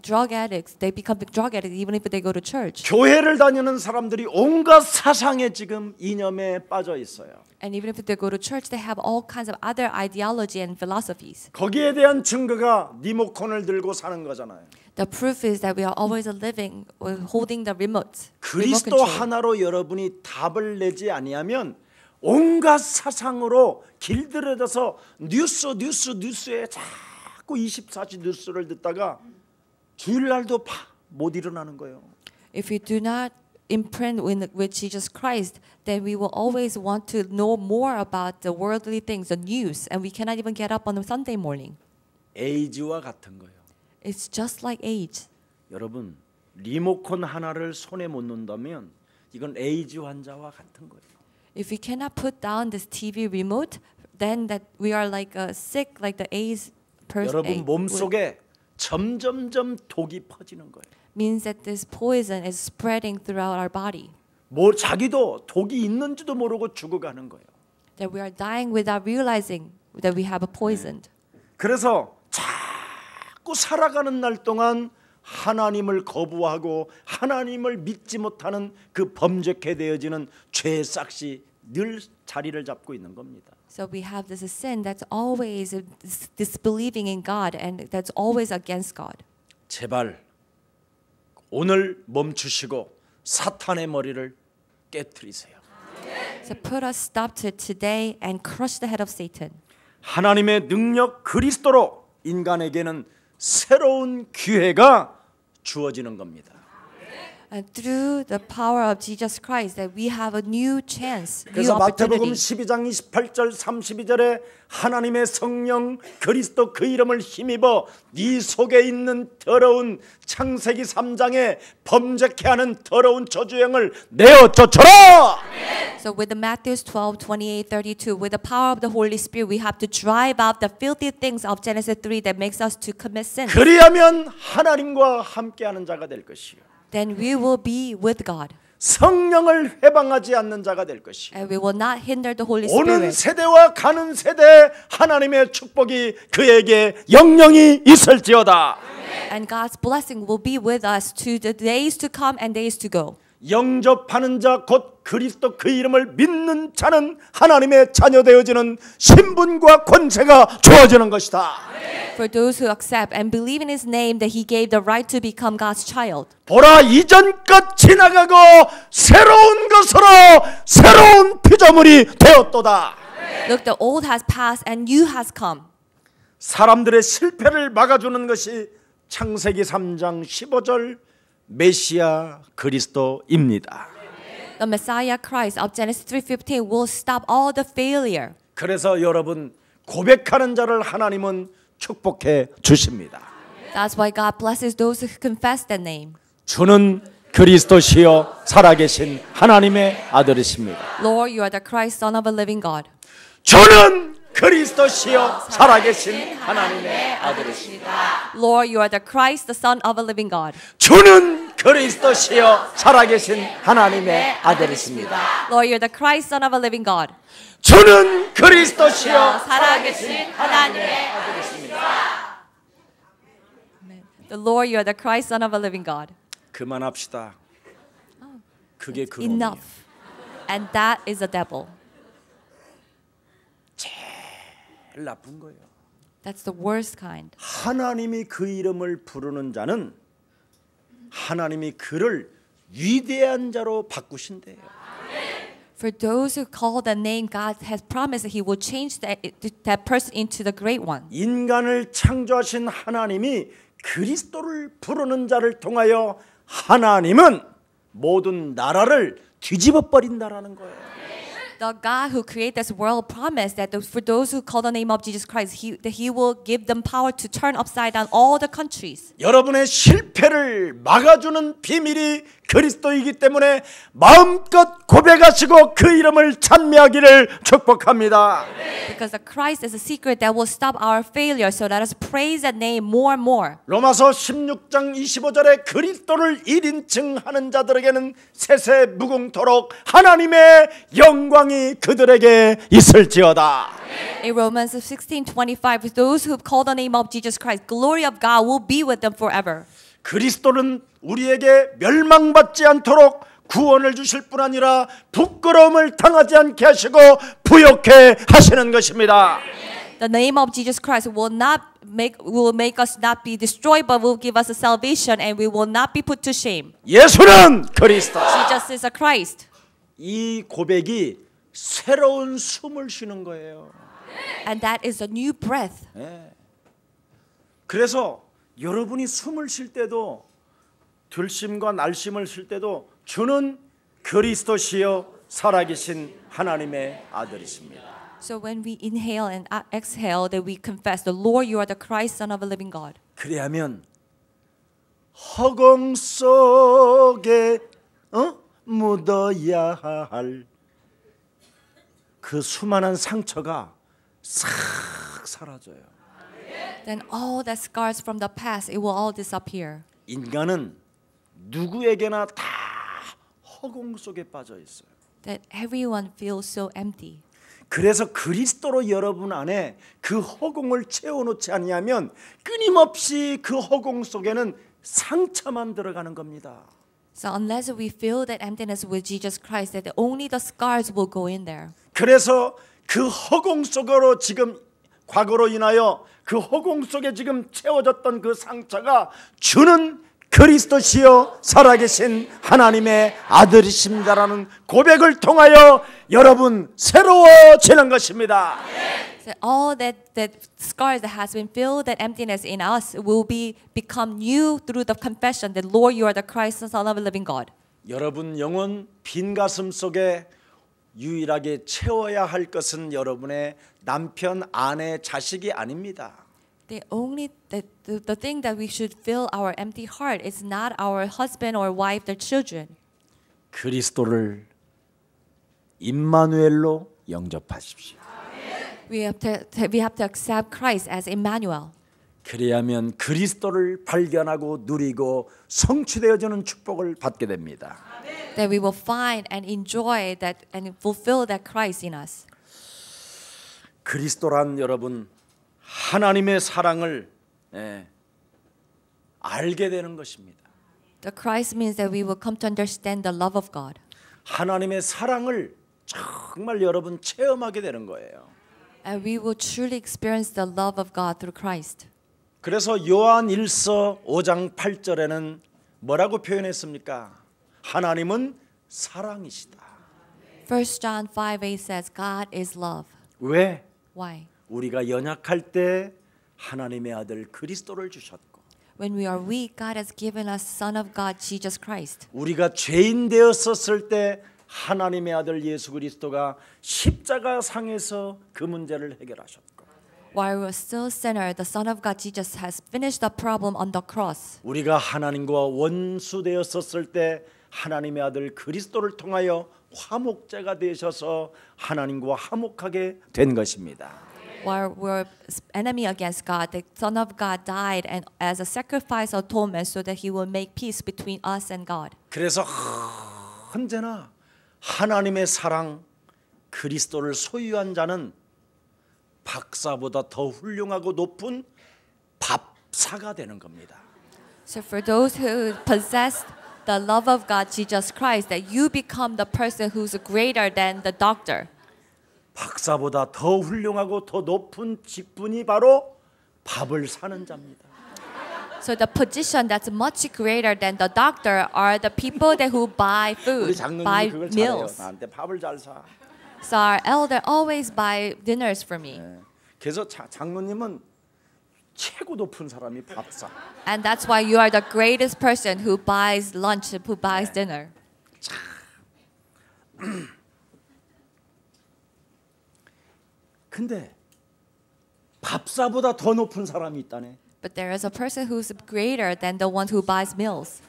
drug addicts. They become drug addicts even if they go to church.
교회를 다니는 사람들이 온갖 사상에 지금 이념에 빠져 있어요.
And even if they go to church, they have all kinds of other ideology and philosophies.
거기에 대한 증거가 리모컨을 들고 사는 거잖아요.
The proof is that we are always living holding the remote.
그리스도 하나로 여러분이 답을 내지 아니하면 온갖 사상으로 길들여져서 뉴스에 자꾸 24시 뉴스를 듣다가 주일날도 못 일어나는 거예요.
If we do not imprint with Jesus Christ, then we will always want to know more about the worldly things, the news, and we cannot even get up on a Sunday morning.
에이즈와 같은 거예요.
It's just like age.
여러분 리모컨 하나를 손에 못 놓는다면 이건 에이즈 환자와 같은 거예요.
If we cannot put down this TV remote, then that we are like sick, like the AIDS person.
여러분 몸 속에 점점점 독이 퍼지는 거예요.
Means that this poison is spreading throughout our body.
자기도 독이 있는지도 모르고 죽어가는 거예요.
That we are dying without realizing that we have a poisoned.
그래서 자꾸 살아가는 날 동안 하나님을 거부하고 하나님을 믿지 못하는 그 범죄케 되어지는 죄의 싹이 늘 자리를 잡고 있는 겁니다.
So we have this sin that's always disbelieving in God and that's always against God.
제발 오늘 멈추시고 사탄의 머리를 깨트리세요.
So put a stop to it today and crush the head of Satan.
하나님의 능력 그리스도로 인간에게는 새로운 기회가 주어지는 겁니다.
And through the power of Jesus Christ that we have a new chance, new
그래서 마태복음
opportunity.
12장 28절 32절에 하나님의 성령 그리스도 그 이름을 힘입어 네 속에 있는 더러운 창세기 3장에 범죄케 하는 더러운 저주형을 내어 쫓아라.
So with the Matthew 12, 28, 32, with the power of the Holy Spirit, we have to drive out the filthy things of Genesis 3 that makes us to commit sin.
그리하면 하나님과 함께하는 자가 될 것이요.
Then we will be with God.
성령을 해방하지 않는 자가 될 것이요.
And we will not hinder the Holy
오는
Spirit.
세대와 가는 세대 하나님의 축복이 그에게 영영이 있을지어다.
And God's blessing will be with us to the days to come and days to go.
영접하는 자 곧 그리스도 그 이름을 믿는 자는 하나님의 자녀 되어지는 신분과 권세가 주어지는 것이다.
For those who accept and believe in His name, that He gave the right to become God's child.
보라 이전 것 지나가고 새로운 것으로 새로운 피조물이 되었도다.
Look, the old has passed and new has come.
사람들의 실패를 막아주는 것이 창세기 3장 15절 메시아 그리스도입니다.
The Messiah Christ of Genesis 3:15 will stop all the failure.
그래서 여러분 고백하는 자를 하나님은 축복해 주십니다.
That's why God blesses those who confess that name.
주는 그리스도시요 살아계신 하나님의 아들이십니다.
Lord, you are the Christ, Son of a living God.
주는 그리스도시요 살아계신 하나님의 아들이십니다.
Lord, you are the Christ, the Son of a living God.
주는 그리스도시요 살아계신 하나님의 아들이십니다.
Lord, you are the Christ, Son of a living God.
주는 그리스도시요
살아계신 하나님의 아들이십니다. The Lord, you are the Christ, Son of a living God.
그만합시다. 그게 그놈이에요.
Enough. And that is the devil.
제일 나쁜 거예요.
That's the worst kind.
하나님이 그 이름을 부르는 자는 하나님이 그를 위대한 자로 바꾸신대요.
For those who call the name, God has promised that He will change that person into the great one.
인간을 창조하신 하나님이 그리스도를 부르는 자를 통하여 하나님은 모든 나라를 뒤집어 버린다라는 거예요.
The God who created this world promised that for those who call the name of Jesus Christ, that He will give them power to turn upside down all the countries.
여러분의 실패를 막아주는 비밀이 그리스도이기 때문에 마음껏 고백하시고 그 이름을 찬미하기를 축복합니다.
Because the Christ is a secret that will stop our failure. So let us praise that name more and more.
로마서 16장 25절에 그리스도를 1인칭 하는 자들에게는 세세 무궁토록 하나님의 영광이 그들에게 있을지어다.
In Romans 16:25, those who call the name of Jesus Christ, glory of God will be with them forever.
그리스도는 우리에게 멸망받지 않도록 구원을 주실 뿐 아니라 부끄러움을 당하지 않게 하시고 부욕해 하시는 것입니다.
The name of Jesus Christ will make us not be destroyed, but will give us a salvation, and we will not be put to shame.
예수는 그리스도.
Jesus is a Christ.
이 고백이 새로운 숨을 쉬는 거예요.
And that is a new breath.
네. 그래서 여러분이 숨을 쉴 때도 들심과 날심을 쉴 때도 주는 그리스도시요 살아계신 하나님의 아들이십니다.
So when we inhale and exhale, that we confess, the Lord, you are the Christ, Son of a living God.
그래야면 허공 속에 묻어야 할 그 수많은 상처가 싹 사라져요.
Then all the scars from the past, it will all disappear.
인간은 누구에게나 다 허공 속에 빠져 있어요.
That everyone feels so empty.
그래서 그리스도로 여러분 안에 그 허공을 채워놓지 아니하면 끊임없이 그 허공 속에는 상처만 들어가는 겁니다.
So unless we fill that emptiness with Jesus Christ, that only the scars will go in there.
그래서 그 허공 속으로 지금 과거로 인하여 그 허공 속에 지금 채워졌던 그 상처가 주는 그리스도시요 살아계신 하나님의 아들이십니다라는 고백을 통하여 여러분 새로워지는 것입니다.
So all that scars that has been filled, that emptiness in us will become new through the confession that Lord, you are the Christ, the Son of the living God.
여러분 영혼 빈 가슴 속에 유일하게 채워야 할 것은 여러분의 남편, 아내, 자식이 아닙니다.
The thing that we should fill our empty heart is not our husband or wife, their children.
그리스도를 임마누엘로 영접하십시오.
We have to accept Christ as Emmanuel.
그래야면 그리스도를 발견하고 누리고 성취되어지는 축복을 받게 됩니다.
That we will find and enjoy that and fulfill that Christ in us.
그리스도란 여러분 하나님의 사랑을 알게 되는 것입니다.
The Christ means that we will come to understand the love of God.
하나님의 사랑을 정말 여러분 체험하게 되는 거예요.
And we will truly experience the love of God through Christ.
그래서 요한 1서 5장 8절에는 뭐라고 표현했습니까? 하나님은 사랑이시다.
1 John 5:8 says God is love.
왜?
Why?
우리가 연약할 때 하나님의 아들 그리스도를 주셨고
When we are weak, God has given us Son of God, Jesus Christ.
우리가 죄인 되었었을 때 하나님의 아들 예수 그리스도가 십자가 상에서 그 문제를 해결하셨고
While we were still sinner, the Son of God, Jesus, has finished the problem on the cross.
우리가 하나님과 원수 되었었을 때 하나님의 아들 그리스도를 통하여 화목제가 되셔서 하나님과 화목하게 된 것입니다.
While we were enemy against God, the Son of God died and as a sacrifice atonement so that He will make peace between us and God.
그래서 언제나 하나님의 사랑 그리스도를 소유한 자는 박사보다 더 훌륭하고 높은 밥사가 되는 겁니다.
So for those who possess the love of God, Jesus Christ, that you become the person who's greater than the doctor.
박사보다 더 훌륭하고 더 높은 직분이 바로 밥을 사는 자입니다.
So the position that's much greater than the doctor are the people that who buy
우리
food, buy
장로님이 그걸 잘해요.
meals.
나한테 밥을 잘 사.
So our elder always buy dinners for me.
그래서 장로님은 최고 높은 사람이 밥사.
And that's why you are the greatest person who buys lunch, who buys dinner.
근데 밥사보다 더 높은 사람이 있다네.
But there is a person who's greater than the one who buys meals.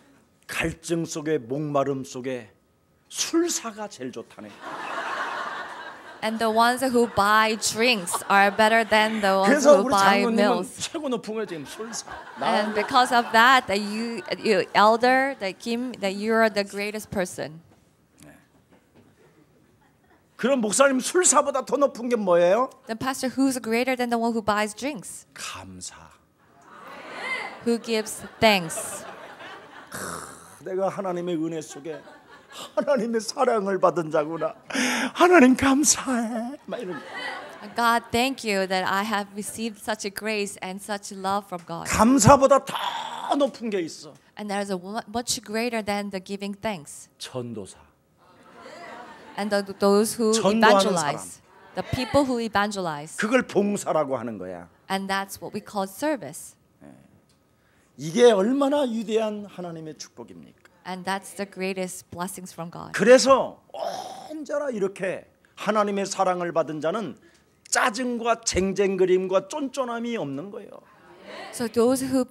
갈증 속에 목마름 속에 술사가 제일 좋다네.
And the ones who buy drinks are better than the ones
그래서
who
우리
buy
장로님은
meals.
최고 높은 거예요 지금 술사.
And because of that, that you elder, that Kim, that you are the greatest person.
그럼 목사님 술사보다 더 높은 게 뭐예요?
The pastor who's greater than the one who buys drinks,
감사.
who gives thanks.
내가 하나님의 은혜 속에 하나님의 사랑을 받은 자구나. 하나님 감사해. 막 이런.
God, thank you that I have received such a grace and such love from God.
감사보다 더 높은 게 있어.
And there is a much greater than the giving thanks.
전도사.
And those who
전도하는
evangelize, the people who evangelize.
그걸 봉사라고 하는 거야.
And that's what we call service.
이게 얼마나 위대한 하나님의 축복입니까?
And that's the greatest blessings from God.
그래서 언제나 이렇게 하나님의 사랑을 받은 자는 짜증과 쟁쟁거림과 쫀쫀함이 없는 거예요.
So those who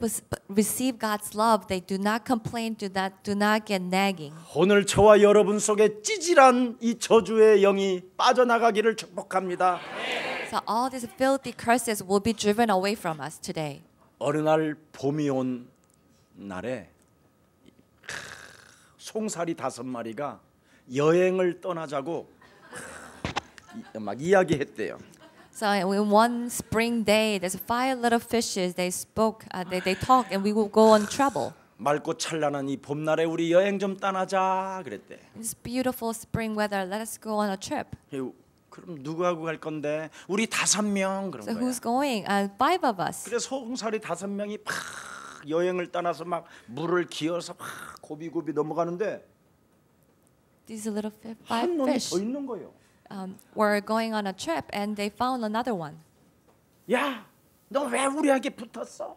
receive God's love, they do not complain, do not get nagging.
오늘 저와 여러분 속에 찌질한 이 저주의 영이 빠져나가기를 축복합니다.
So all these filthy curses will be driven away from us today.
어느 날 봄이 온 날에 송사리 5마리가 여행을 떠나자고 막 이야기했대요.
So in one spring day, there's 5 little fishes. They spoke, they talked, and we will go on travel.
맑고 찬란한 이 봄날에 우리 여행 좀 떠나자 그랬대.
It's beautiful spring weather. Let us go on a trip.
그럼 누구하고 갈 건데? 우리 5명 그런
So
거야.
who's going? 5 of us.
그래서 소흥살이 5명이 팍 여행을 떠나서 막 물을 기어서 막 고비고비 넘어가는데
These little
한
five
놈이
fish
더 있는 거예요.
were going on a trip, and they found another one.
야, 너 왜 우리에게 붙었어?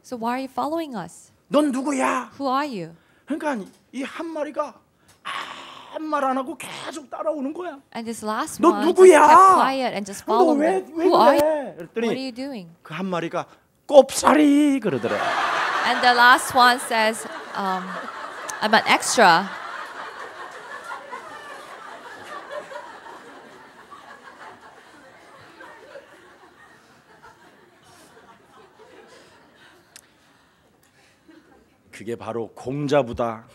So why are you following us?
넌 누구야?
Who are you?
그러니까 이 한 마리가 아무 말 안 하고 계속 따라오는 거야.
And this last
너
one just
누구야?
kept quiet and just
너
followed
왜
them.
왜
Who are you?
그래?
What are
그랬더니
you doing?
그 한 마리가 꼽사리 그러더래.
And the last one says, I'm an extra.
그게 바로 공자보다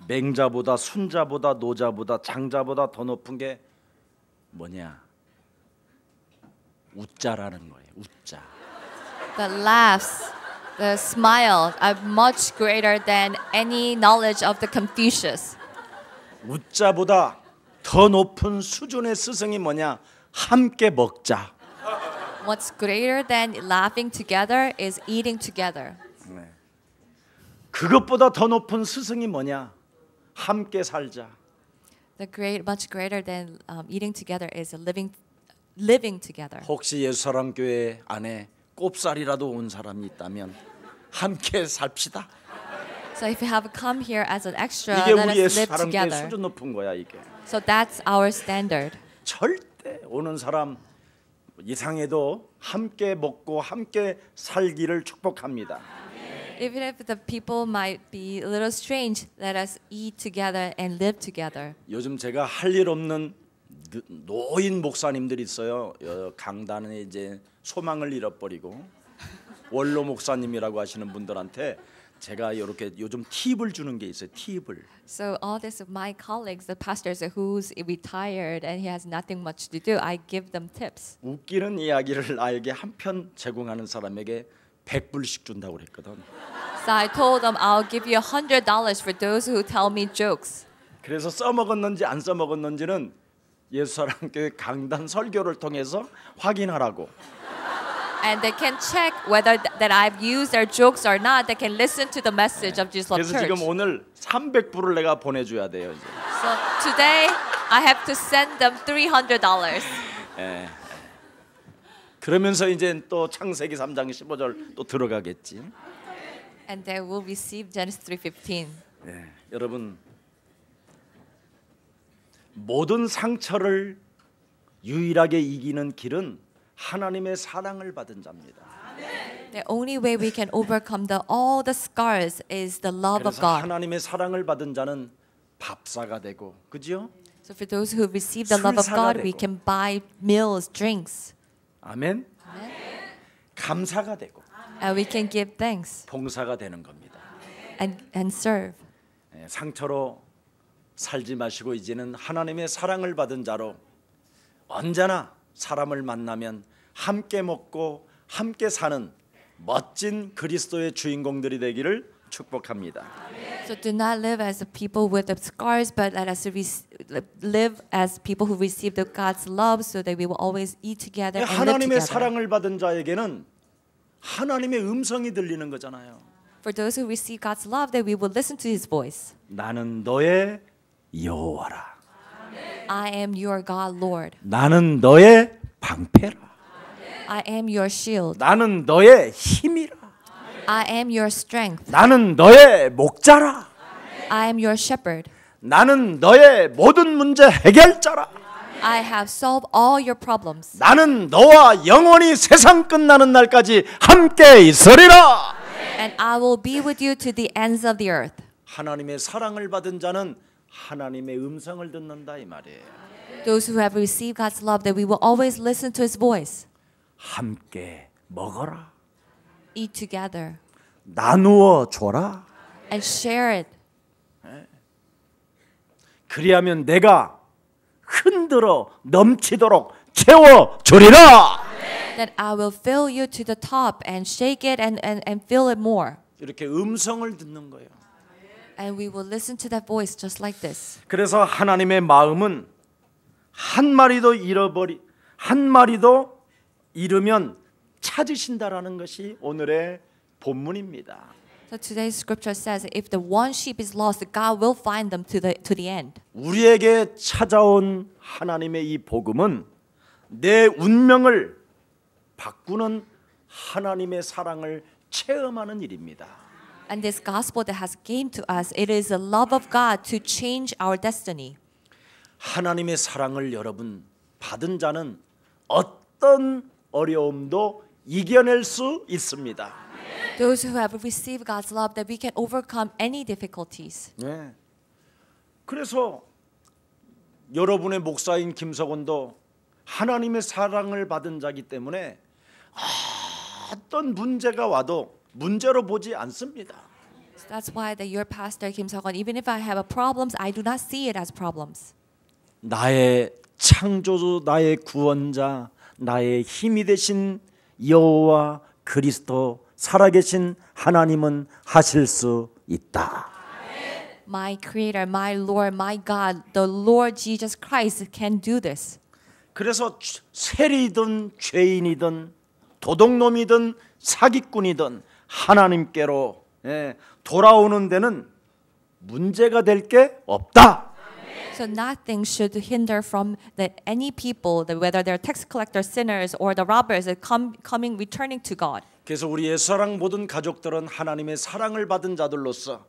맹자보다 순자보다 노자보다 장자보다 더 높은 게 뭐냐? 웃자라는 거예요. 웃자.
The laughs, the smile are much greater than any knowledge of the Confucius.
웃자보다 더 높은 수준의 스승이 뭐냐? 함께 먹자.
What's greater than laughing together is eating together.
네. 그것보다 더 높은 스승이 뭐냐? 함께 살자.
Much greater than eating together is living together.
혹시 예수사랑교회 안에 꼽살이라도 온 사람이 있다면 함께 삽시다.
So if you have come here as an extra,
이게
let
우리
us live
예수사랑교회
together.
수준 높은 거야 이게.
So that's our standard.
절대 오는 사람 이상해도 함께 먹고 함께 살기를 축복합니다.
Even if the people might be a little strange, let us eat together and live together.
요즘 제가 할 일 없는 노인 목사님들이 있어요. 강단에 이제 소망을 잃어버리고 원로 목사님이라고 하시는 분들한테 제가 이렇게 요즘 팁을 주는 게 있어요. 팁을.
So all this of my colleagues, the pastors who's retired and he has nothing much to do, I give them tips.
웃기는 이야기를 나에게 한 편 제공하는 사람에게 100불씩 준다고 그랬거든.
So I told them I'll give you $100 for those who tell me jokes.
그래서 써먹었는지 안 써먹었는지는 예수사랑교회 강단 설교를 통해서 확인하라고.
And they can check whether that I've used their jokes or not. They can listen to the message of Jesus Love
그래서
Church.
지금 오늘 300불을 내가 보내줘야 돼요. 이제.
So today I have to send them $300.
예. 그러면서 이제 또 창세기 3장 15절 또 들어가겠지.
And they will receive Genesis 3:15.
예. 여러분 모든 상처를 유일하게 이기는 길은 하나님의 사랑을 받은 자입니다.
The only way we can overcome all the scars is the love of
그래서
God.
하나님의 사랑을 받은 자는 밥사가 되고, 그죠?
So for those who receive the love of
술사가
God, we
되고.
can buy meals, drinks,
아멘. 감사가 되고
and we can give thanks
봉사가 되는 겁니다.
and serve.
예, 상처로 살지 마시고 이제는 하나님의 사랑을 받은 자로 언제나 사람을 만나면 함께 먹고 함께 사는 멋진 그리스도의 주인공들이 되기를 축복합니다.
So do not live as the people with the scars, but let us live as people who receive the God's love, so that we will always eat together and live
하나님의
together.
사랑을 받은 자에게는 하나님의 음성이 들리는 거잖아요.
For those who receive God's love, that we will listen to His voice.
나는 너의 여호와라.
I am your God, Lord.
나는 너의 방패라.
I am your shield.
나는 너의 힘이라.
I am your strength.
나는 너의 목자라.
I am your shepherd.
나는 너의 모든 문제 해결자라.
I have solved all your problems.
나는 너와 영원히 세상 끝나는 날까지 함께 있으리라.
And I will be with you to the ends of the earth.
하나님의 사랑을 받은 자는 하나님의 음성을 듣는다 이 말이에요.
Those who have received God's love, that we will always listen to His voice.
함께 먹어라.
Eat together
나누어 줘라.
and share it.
그리하면 내가 흔들어 넘치도록 채워 주리라.
That I will fill you to the top and shake it and fill it more.
이렇게 음성을 듣는 거예요.
And we will listen to that voice just like this.
그래서 하나님의 마음은 한 마리도 잃으면 찾으신다라는 것이 오늘의 본문입니다.
So today's scripture says, if the one sheep is lost, God will find them to the end.
우리에게 찾아온 하나님의 이 복음은 내 운명을 바꾸는 하나님의 사랑을 체험하는 일입니다.
And this gospel that has came to us, it is the love of God to change our destiny.
하나님의 사랑을 여러분 받은 자는 어떤 어려움도 이겨낼 수 있습니다.
Those who have received God's love, that we can overcome any difficulties.
네. 그래서 여러분의 목사인 김석원도 하나님의 사랑을 받은 자이기 때문에 어떤 문제가 와도 문제로 보지 않습니다.
So that's why that your pastor Kim Seok-won, even if I have problems, I do not see it as problems.
나의 창조주, 나의 구원자, 나의 힘이 되신 여호와 그리스도 살아계신 하나님은 하실 수 있다.
My creator, my Lord, my God, the Lord Jesus Christ can do this.
그래서 세리든 죄인이든 도둑놈이든 사기꾼이든 하나님께로 돌아오는 데는 문제가 될 게 없다.
So nothing should hinder from that any people, that whether they're tax collectors, sinners, or the robbers, that coming, returning to God.
그래서 우리 예수사랑 모든 가족들은 하나님의 사랑을 받은 자들로서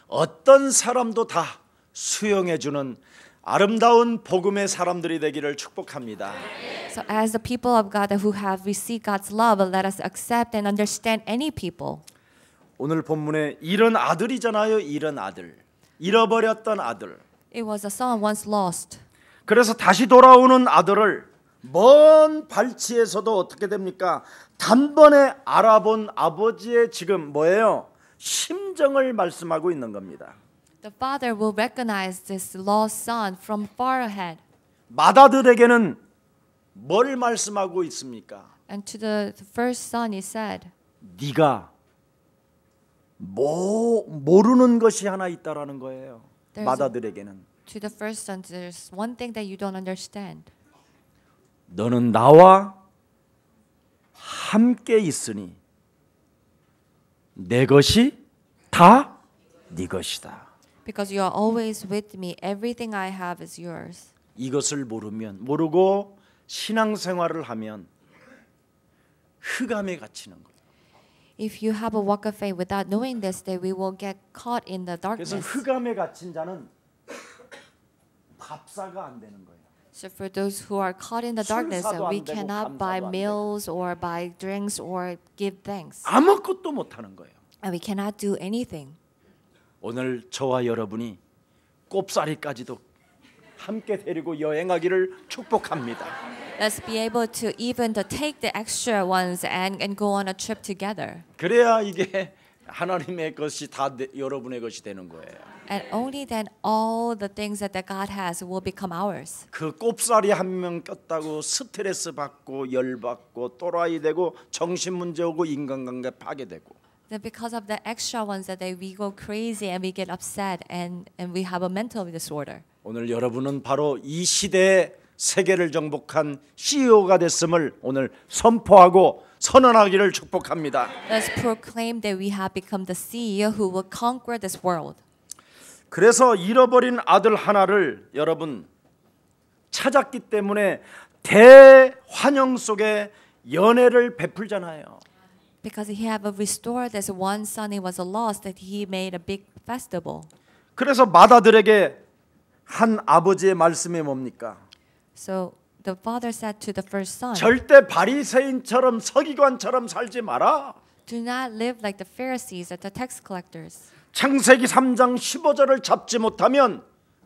어떤 사람도 다 수용해주는 아름다운 복음의 사람들이 되기를 축복합니다.
So as the people of God who have received God's love, let us accept and understand any people.
오늘 본문에 잃은 아들이잖아요. 잃은 아들, 잃어버렸던 아들.
It was a son once lost.
그래서 다시 돌아오는 아들을 먼 발치에서도 어떻게 됩니까? 단번에 알아본 아버지의 지금 뭐예요? 심정을 말씀하고 있는 겁니다.
The father will recognize this lost son from far ahead.
맏아들에게는 뭘 말씀하고 있습니까?
And to the first son he said,
네가 모르는 것이 하나 있다라는 거예요. 맏아들에게는
to the first son, there's one thing that you don't understand.
너는 나와 함께 있으니 내 것이 다 네 것이다.
Because you are always with me, everything I have is yours.
이것을 모르고 신앙생활을 하면 흑암에 갇히는 거예요.
If you have a walk of faith without knowing this, then we will get caught in the
그래서
darkness.
흑암에 갇힌 자는 밥사가 안 되는 거예요.
So for those who are caught in the darkness,
술사도
we
안 되고
cannot buy
감사도 안
meals or buy drinks or give thanks.
아무것도 못 하는 거예요.
And we cannot do anything.
오늘 저와 여러분이 꼽사리까지도 함께 데리고 여행하기를 축복합니다.
Let's be able to even to take the extra ones and go on a trip together.
그래야 이게 하나님의 것이 다 여러분의 것이 되는 거예요.
And only then all the things that God has will become ours.
그 꼽사리 한 명 꼈다고 스트레스 받고 열 받고 또라이 되고 정신 문제 오고 인간관계 파괴되고.
That because of the extra ones that we go crazy and we get upset and we have a mental disorder.
오늘 여러분은 바로 이 시대의 세계를 정복한 CEO가 됐음을 오늘 선포하고 선언하기를 축복합니다.
Let's proclaim that we have become the CEO who will conquer this world.
그래서 잃어버린 아들 하나를 여러분 찾았기 때문에 대환영 속에 연회를 베풀잖아요.
Because he have restored this one son he was lost, that he made a big festival.
그래서 맏아들에게 한 아버지의 말씀이 뭡니까?
So the father said to the first son,
절대 바리새인처럼 서기관처럼 살지 마라.
do not live like the Pharisees and the tax collectors.
창세기 3장 15절을 잡지 못하면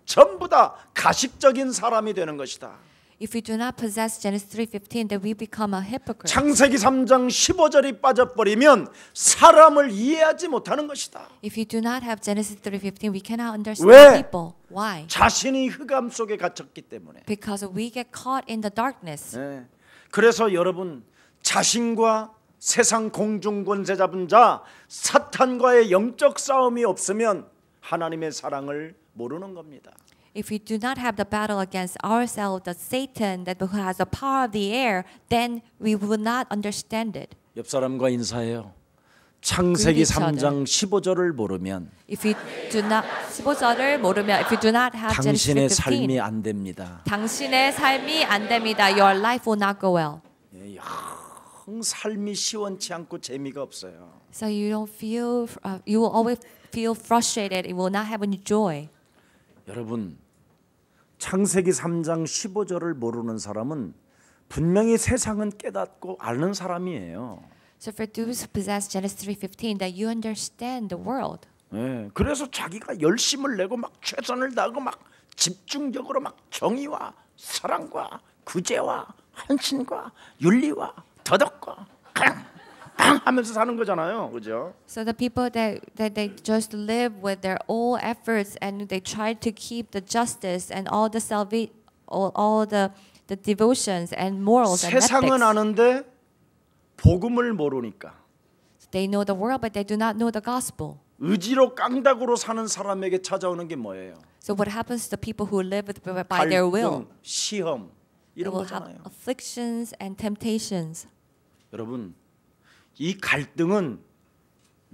전부 다 가식적인 사람이 되는 것이다.
If we do not possess Genesis 3:15, then we become a hypocrite.
창세기 3장 15절이 빠져버리면 사람을 이해하지 못하는 것이다.
If you do not have Genesis 3:15, we cannot understand
왜?
people. Why?
자신이 흑암 속에 갇혔기 때문에.
Because we get caught in the darkness.
네. 그래서 여러분 자신과 세상 공중 권세 잡은 자 사탄과의 영적 싸움이 없으면 하나님의 사랑을 모르는 겁니다.
If we do not have the battle against ourselves, the Satan that who has the power of the air, then we will not understand it.
옆 사람과 인사해요. 창세기
Greet each other.
3장 15절을 모르면
If you do not 15절을 모르면 if you do not have Genesis
당신의
15,
삶이 안 됩니다.
당신의 삶이 안 됩니다. Your life will not go well.
영 삶이 시원치 않고 재미가 없어요.
So you don't feel you will always feel frustrated. You will not have any joy.
여러분, 창세기 3장 15절을 모르는 사람은 분명히 세상은 깨닫고 아는 사람이에요.
So for those who possess Genesis 3:15, that you understand the world.
네, 그래서 자기가 열심을 내고 막 최선을 다하고 막 집중적으로 막 정의와 사랑과 구제와 헌신과 윤리와 도덕과 하면서 사는 거잖아요, 그죠?
So the people that they just live with their all efforts and they try to keep the justice and all the all the devotions and morals and
세상은
ethics.
아는데 복음을 모르니까
They know the world, but they do not know the gospel.
의지로 깡다구로 사는 사람에게 찾아오는 게 뭐예요?
So what happens to the people who live by their will?
갈등, 시험
They
이런
will have
거잖아요.
afflictions and temptations.
여러분, 이 갈등은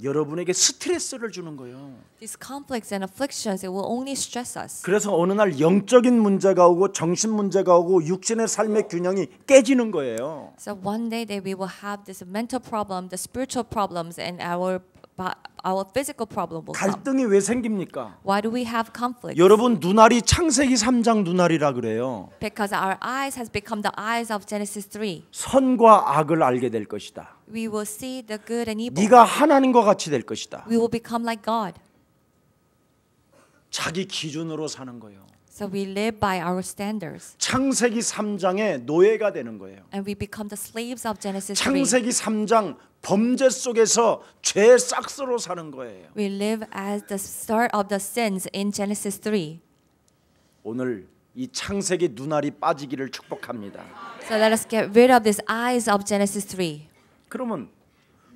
여러분에게 스트레스를 주는 거예요.
These conflicts and afflictions, it will only stress us.
그래서 어느 날 영적인 문제가 오고 정신 문제가 오고 육신의 삶의 균형이 깨지는 거예요.
So one day that we will have this mental problem, the spiritual problems, and our physical problem will come.
갈등이 왜 생깁니까?
Why do we have conflicts?
여러분 눈알이 창세기 3장 눈알이라 그래요.
Because our eyes has become the eyes of Genesis 3.
선과 악을 알게 될 것이다.
We will see the good and evil.
네가 하나님과 같이 될 것이다.
We will become like God.
자기 기준으로 사는 거예요.
So we live by our standards.
창세기 3장의 노예가 되는 거예요.
And we become the slaves of Genesis 3.
창세기 3장 범죄 속에서 죄의 싹스로 사는 거예요.
We live as the start of the sins in Genesis 3.
오늘 이 창세기 눈알이 빠지기를 축복합니다.
So let us get rid of these eyes of Genesis 3.
그러면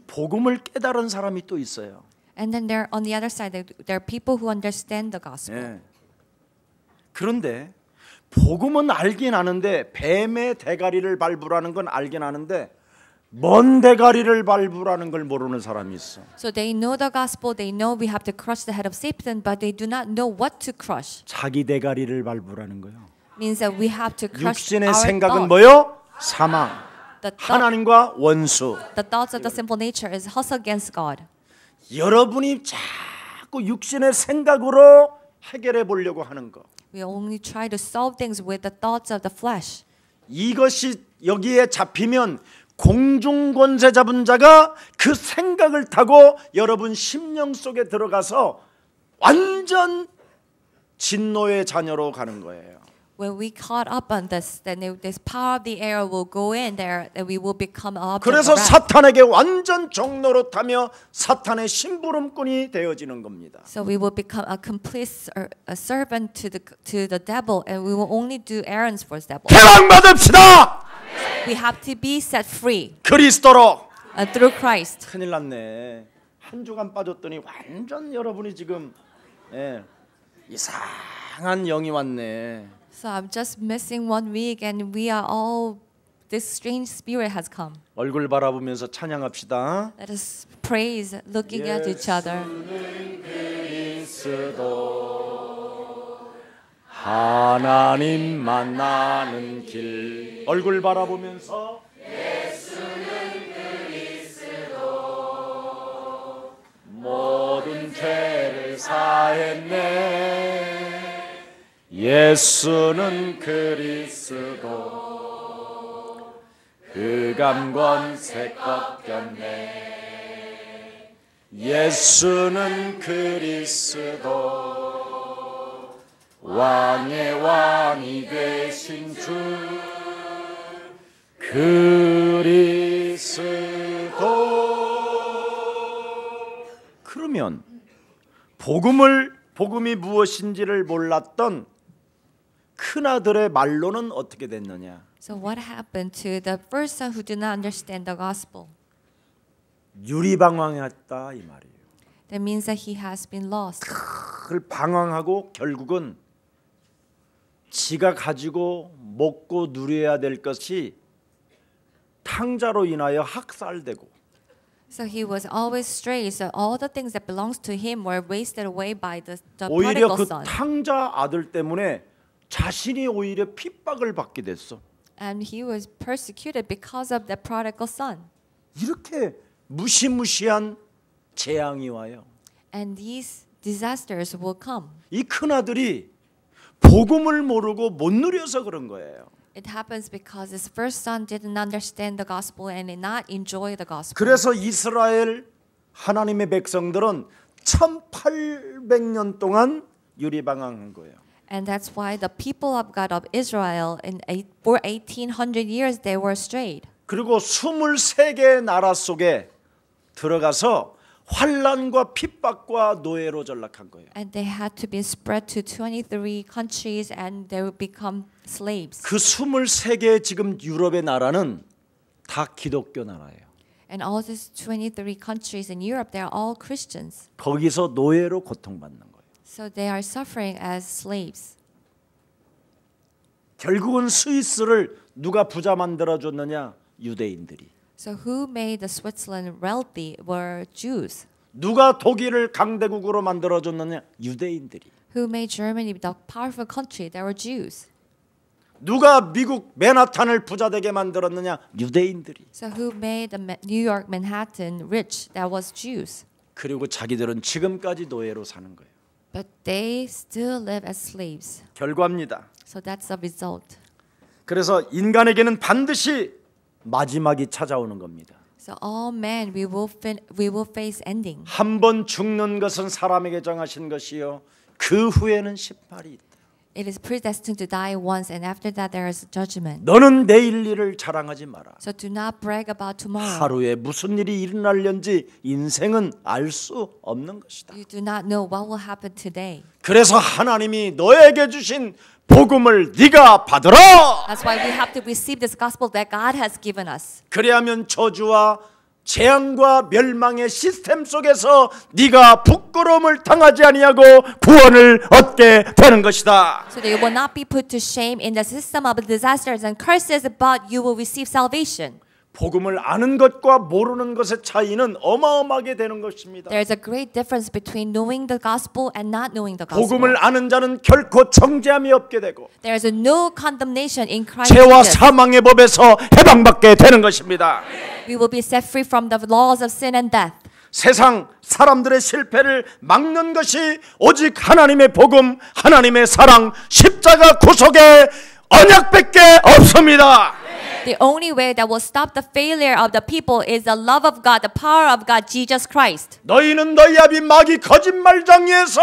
복음을 깨달은 사람이 또 있어요.
And then there on the other side there are people who understand the gospel.
예. 그런데 복음은 알긴 아는데 뱀의 대가리를 밟으라는 건 알긴 아는데 먼 대가리를 밟으라는 걸 모르는 사람이 있어.
So they know the gospel, they know we have to crush the head of Satan, but they do not know what to crush.
자기 대가리를 밟으라는 거예요.
Means that we have to crush
육신의
our
생각은
thoughts.
뭐요? 사망.
The
하나님과 원수.
thoughts of the sinful nature is hustle against God.
여러분이 자꾸 육신의 생각으로 해결해 보려고 하는 거.
We only try to solve things with the thoughts of the flesh.
이것이 여기에 잡히면 공중 권세 잡은 자가 그 생각을 타고 여러분 심령 속에 들어가서 완전 진노의 자녀로 가는 거예요.
When we caught up on this, then this power of the air will go in there, and we will become an object
그래서
of wrath.
사탄에게 완전 종로로 타며 사탄의 심부름꾼이 되어지는 겁니다.
So we will become a complete a servant to the devil, and we will only do errands for the devil.
해방받읍시다.
We have to be set free
그리스도로.
through Christ.
큰일 났네. 한 주간 빠졌더니 완전 여러분이 지금 이상한 영이 왔네.
So I'm just missing 1 week, and we are all this strange spirit has come.
얼굴 바라보면서 찬양합시다.
Let us praise, looking at each other.
하나님 만나는 길. 얼굴 바라보면서 예수는 그리스도 모든 죄를 사했네. 예수는 그리스도 흑암 권세 꺾였네. 예수는 그리스도 왕의 왕이 되신 주 그리스도. 그러면 복음이 무엇인지를 몰랐던 큰아들의 말로는 어떻게 됐느냐?
So what happened to the person who did not understand the gospel?
유리방황했다 이 말이에요.
That means that he has been lost.
그걸 방황하고 결국은 지가 가지고 먹고 누려야 될 것이 탕자로 인하여 학살되고
So he was always stray. So all the things that belongs to him were wasted away by the
오히려
prodigal
그
son.
탕자 아들 때문에 자신이 오히려 핍박을 받게 됐어.
And he was persecuted because of the prodigal son.
이렇게 무시무시한 재앙이 와요.
And these disasters will come.
이 큰아들이 복음을 모르고 못 누려서 그런 거예요.
It happens because his first son didn't understand the gospel and did not enjoy the gospel.
그래서 이스라엘 하나님의 백성들은 1800년 동안 유리방황한 거예요.
And that's why the people of God of Israel for 1800 years they were strayed.
그리고 23개의 나라 속에 들어가서 환난과 핍박과 노예로 전락한 거예요.
And they had to be spread to 23 countries and they would become slaves.
그 23개의 지금 유럽의 나라는 다 기독교 나라예요.
And all these 23 countries in Europe, they're all Christians.
거기서 노예로 고통받는 거예요.
So they are suffering as slaves.
결국은 스위스를 누가 부자 만들어줬느냐? 유대인들이.
So who made the Switzerland wealthy were Jews.
누가 독일을 강대국으로 만들어줬느냐? 유대인들이.
Who made Germany the powerful country? They were Jews.
누가 미국 맨하탄을 부자되게 만들었느냐? 유대인들이.
So who made the New York Manhattan rich? That was Jews.
그리고 자기들은 지금까지 노예로 사는 거예요.
But they still live as slaves.
결과입니다.
So that's the result.
그래서 인간에게는 반드시 마지막이 찾아오는 겁니다.
So all men we will face ending.
한 번 죽는 것은 사람에게 정하신 것이요 그 후에는 심판이 있다.
It is predestined to die once, and after that there is judgment.
너는 내일 일을 자랑하지 마라.
So do not brag about tomorrow.
하루에 무슨 일이 일어날는지 인생은 알 수 없는 것이다.
You do not know what will happen today.
그래서 하나님이 너에게 주신 복음을 네가 받으라.
That's why we have to receive this gospel that God has given us.
그래야면 저주와 재앙과 멸망의 시스템 속에서 네가 부끄러움을 당하지 아니하고 구원을 얻게 되는 것이다.
So that you will not be put to shame in the system of disasters and curses, but you will receive salvation.
복음을 아는 것과 모르는 것의 차이는 어마어마하게 되는 것입니다.
There is a great difference between knowing the gospel and not knowing the gospel.
복음을 아는 자는 결코 정죄함이 없게 되고
There is no condemnation in Christ
죄와
Jesus.
사망의 법에서 해방받게 되는 것입니다.
We will be set free from the laws of sin and death.
세상 사람들의 실패를 막는 것이 오직 하나님의 복음, 하나님의 사랑, 십자가 구속의 언약밖에 없습니다.
The only way that will stop the failure of the people is the love of God, the power of God, Jesus Christ.
너희는 너희 아비 마귀 거짓말장애에서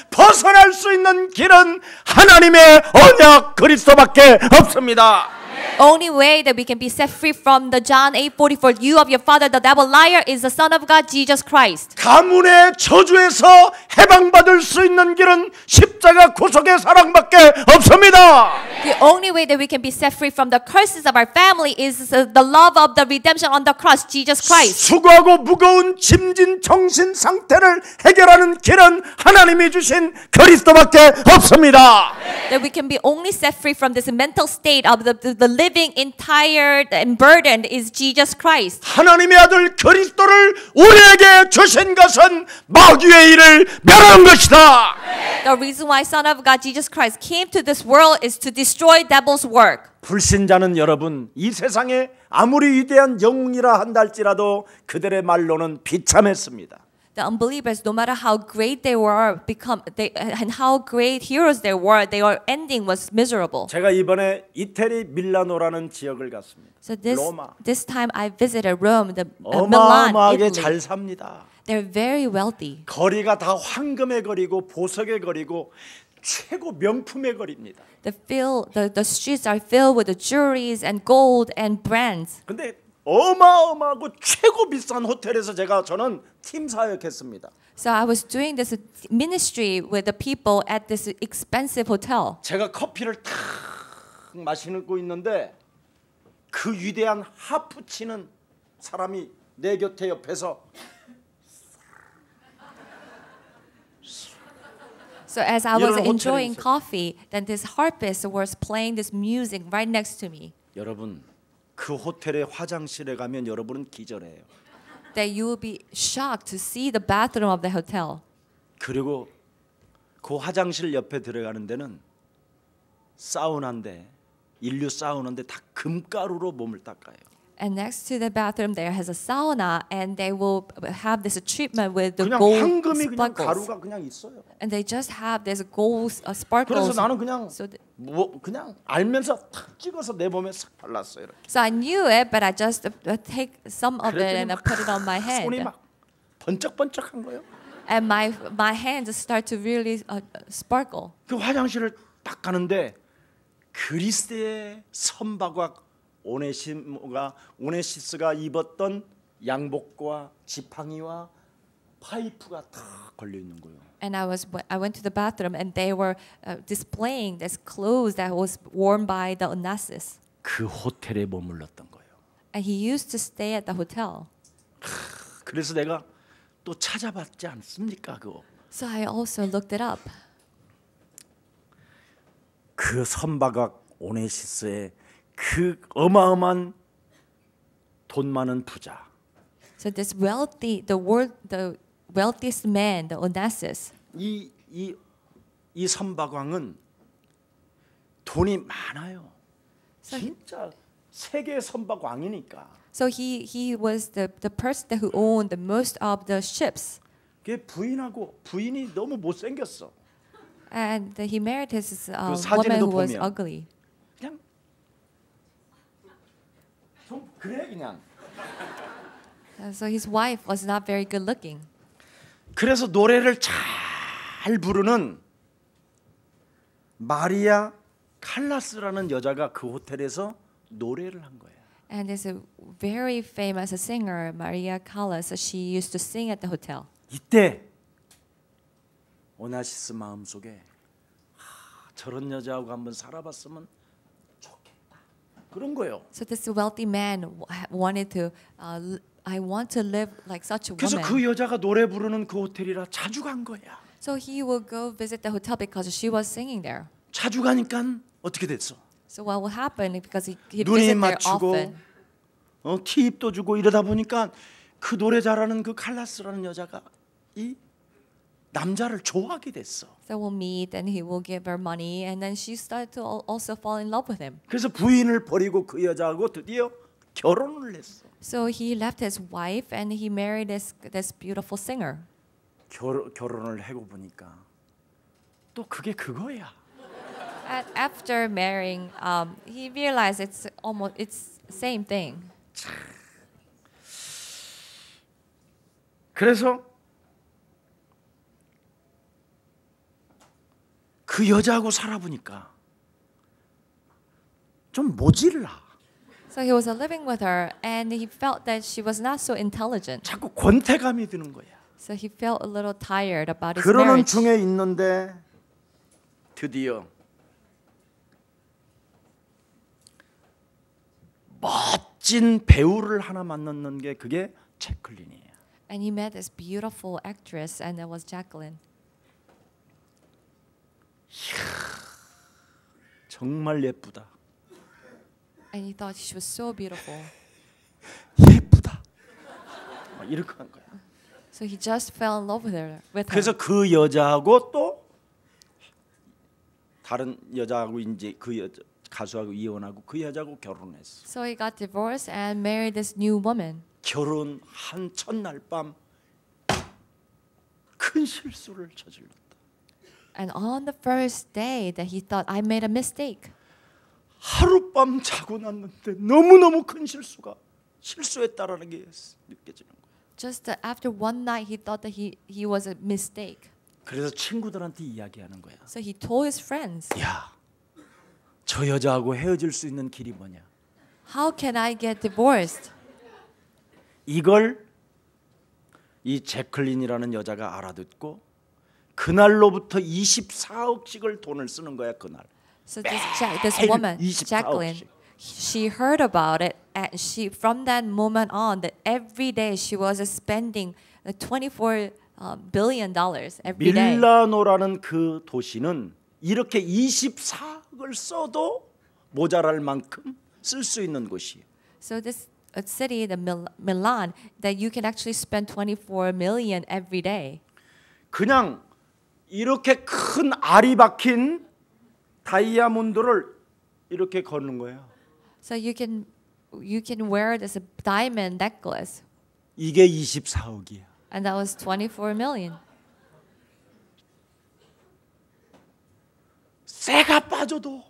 벗어날 수 있는 길은 하나님의 언약 그리스도밖에 없습니다.
Only way that we can be set free from the John 8:44, you of your father, the devil liar, is the Son of God, Jesus Christ.
가문의 저주에서 해방받을 수 있는 길은 십자가 구속의 사랑밖에 없습니다.
The only way that we can be set free from the curses of our family is the love of the redemption on the cross, Jesus Christ.
수고하고 무거운 짐진 정신 상태를 해결하는 길은 하나님이 주신 그리스도밖에 없습니다.
That we can be only set free from this mental state of the living tired and burdened is Jesus Christ.
하나님의 아들 그리스도를 우리에게 주신 것은 마귀의 일을 멸하는 것이다.
The reason why Son of God, Jesus Christ, came to this world is to destroy devil's work.
불신자는 여러분 이 세상에 아무리 위대한 영웅이라 한다 할지라도 그들의 말로는 비참했습니다.
The unbelievers, no matter how great they were, and how great heroes they were, their ending was miserable.
제가 이번에 이태리 밀라노라는 지역을 갔습니다.
So
로마.
this time I visited Rome, Milan,
어마어마하게
Italy.
잘 삽니다.
They're very wealthy.
거리가 다 황금의 거리고 보석의 거리고 최고 명품의 거리입니다.
The streets are filled with the jewelries and gold and brands.
근데 어마어마하고 최고 비싼 호텔에서 저는 팀 사역했습니다.
So I was doing this ministry with the people at this expensive hotel.
제가 커피를 탁 마시고 있는데 그 위대한 하프 치는 사람이 내 곁에 옆에서
So as I was
이런
enjoying
호텔에
coffee, then this harpist was playing this music right next to me.
여러분 그 호텔의 화장실에 가면 여러분은 기절해요.
That you will be shocked to see the bathroom of the hotel.
그리고 그 화장실 옆에 들어가는 데는 사우나인데 인류 사우나인데 다 금가루로 몸을 닦아요.
And next to the bathroom there has a sauna, and they will have this treatment with the
그냥
gold
황금이 그냥
sparkles.
가루가 그냥 있어요.
And they just have this gold
그래서
sparkles.
나는 그냥
So,
뭐 그냥 알면서 탁 찍어서 내 몸에 싹 발랐어요. 이렇게.
so I knew it, but I just take some of it
그랬더니
and I
막
put it on my
손이
hand.
막 번쩍번쩍한 거예요.
And my hands start to really sparkle.
그 화장실을 딱 가는데 그리스의 선박과 오네시스가 입었던 양복과 지팡이와 파이프가 다 걸려 있는 거예요.
And I went to the bathroom, and they were displaying this clothes that was worn by the Onassis.
그 호텔에 머물렀던 거예요.
And he used to stay at the hotel.
그래서 내가 또 찾아봤지 않습니까 그거?
So I also looked it up.
그 선박과 오네시스의 그 어마어마한 돈 많은 부자.
So this the wealthiest man, the Onassis.
이 선박왕은 돈이 많아요. 진짜 세계 선박왕이니까.
So he was the person who owned the most of the ships.
그 부인이 너무 못생겼어.
And he married his woman
사진에도
who was
보면.
ugly.
그냥 좀 그래 그냥.
So his wife was not very good looking.
그래서 노래를 잘 부르는 마리아 칼라스라는 여자가 그 호텔에서 노래를 한 거예요.
And there's a very famous singer, Maria Callas. She used to sing at the hotel.
이때 오나시스 마음속에 저런 여자하고 한번 살아봤으면 좋겠다. 그런 거예요.
So this wealthy man wanted to. I want to live like such a
그래서
woman.
그 여자가 노래 부르는 그 호텔이라 자주 간 거야.
So he will go visit the hotel because she was singing there.
자주 가니까 어떻게 됐어?
So what will happen because he
눈이
visited there
맞추고
often.
팁도 주고 이러다 보니까 그 노래 잘하는 그 칼라스라는 여자가 이 남자를 좋아하게 됐어.
So we'll meet and he will give her money and then she started to also fall in love with him.
그래서 부인을 버리고 그 여자하고 드디어 결혼을 했어.
So he left his wife and he married this beautiful singer.
결혼을 하고 보니까 또 그게 그거야.
After marrying, he realized it's same thing.
그래서 그 여자하고 살아보니까 좀 모질라.
So he was living with her, and he felt that she was not so intelligent.
자꾸 권태감이 드는 거야.
So he felt a little tired about his
그러는
marriage.
중에 있는데 드디어 멋진 배우를 하나 만났는 게 그게 채클린이에요.
And he met this beautiful actress, and that was Jacqueline.
정말 예쁘다.
And he thought she was so beautiful.
예쁘다. 막 이렇게 한 거야.
So he just fell in love with her.
그래서 그 여자하고 또 다른 여자하고 이제 그 여자 가수하고 이혼하고 그 여자하고 결혼했어.
So he got divorced and married this new woman.
결혼한 첫날 밤 큰 실수를 저질렀다.
And on the first day that he thought I made a mistake.
하룻밤 자고 났는데 너무너무 큰 실수했다라는 게 느껴지는 거야.
Just after one night, he thought that he was a mistake.
그래서 친구들한테 이야기하는 거야.
So he told his friends,
야, 저 여자하고 헤어질 수 있는 길이 뭐냐?
"How can I get divorced?"
이걸 이 제클린이라는 여자가 알아듣고 그날로부터 24억씩을 돈을 쓰는 거야 그날.
So this woman,
24억씩.
Jacqueline, she heard about it, And she, from that moment on, that every day she was spending $24 billion every day.
밀라노라는 그 도시는 이렇게 24억을 써도 모자랄 만큼 쓸 수 있는 곳이에요.
So this city, the Milan, that you can actually spend 24 million every day.
그냥 이렇게 큰 알이 박힌 다이아몬드를 이렇게 거는 거예요.
So you can wear this diamond necklace,
이게 24억이에요.
and that was 24 million.
쇠가 빠져도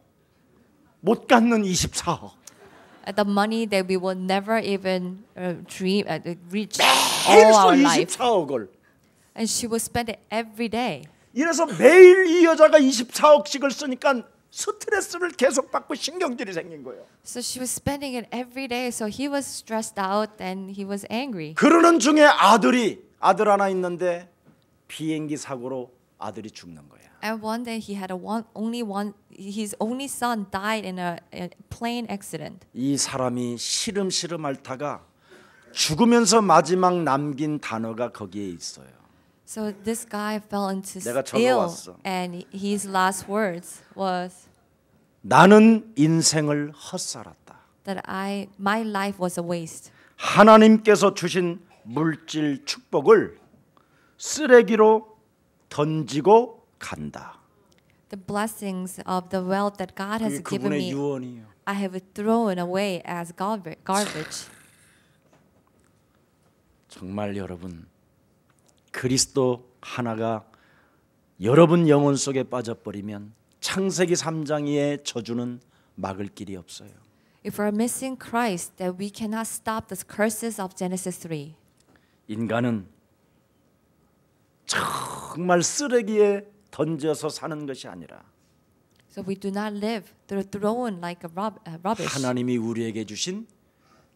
못 갖는 24억.
The money that we will never even dream reach all our
매일
life.
24억을.
And she will spend it every day.
이래서 매일 이 여자가 24억씩을 쓰니까 스트레스를 계속 받고 신경질이 생긴 거예요.
So she was spending it every day. So he was stressed out and he was angry.
그러는 중에 아들 하나 있는데 비행기 사고로 아들이 죽는 거예요.
And one day he had his only son died in a plane accident.
이 사람이 시름시름 앓다가 죽으면서 마지막 남긴 단어가 거기에 있어요.
So this guy fell into
내가
ill,
적어왔어.
and his last words was
나는 인생을 헛살았다.
that my life was a waste.
하나님께서 주신 물질 축복을 쓰레기로 던지고 간다.
The blessings of the wealth that God has
그게
given
그분의
me,
유언이에요.
I have thrown away as garbage.
정말 여러분 그리스도 하나가 여러분 영혼 속에 빠져버리면 창세기 3장의 저주는 막을 길이 없어요.
If we're missing Christ, that we cannot stop the curses of Genesis 3.
인간은 정말 쓰레기에 던져서 사는 것이 아니라
So we do not live thrown like a rubbish,
하나님이 우리에게 주신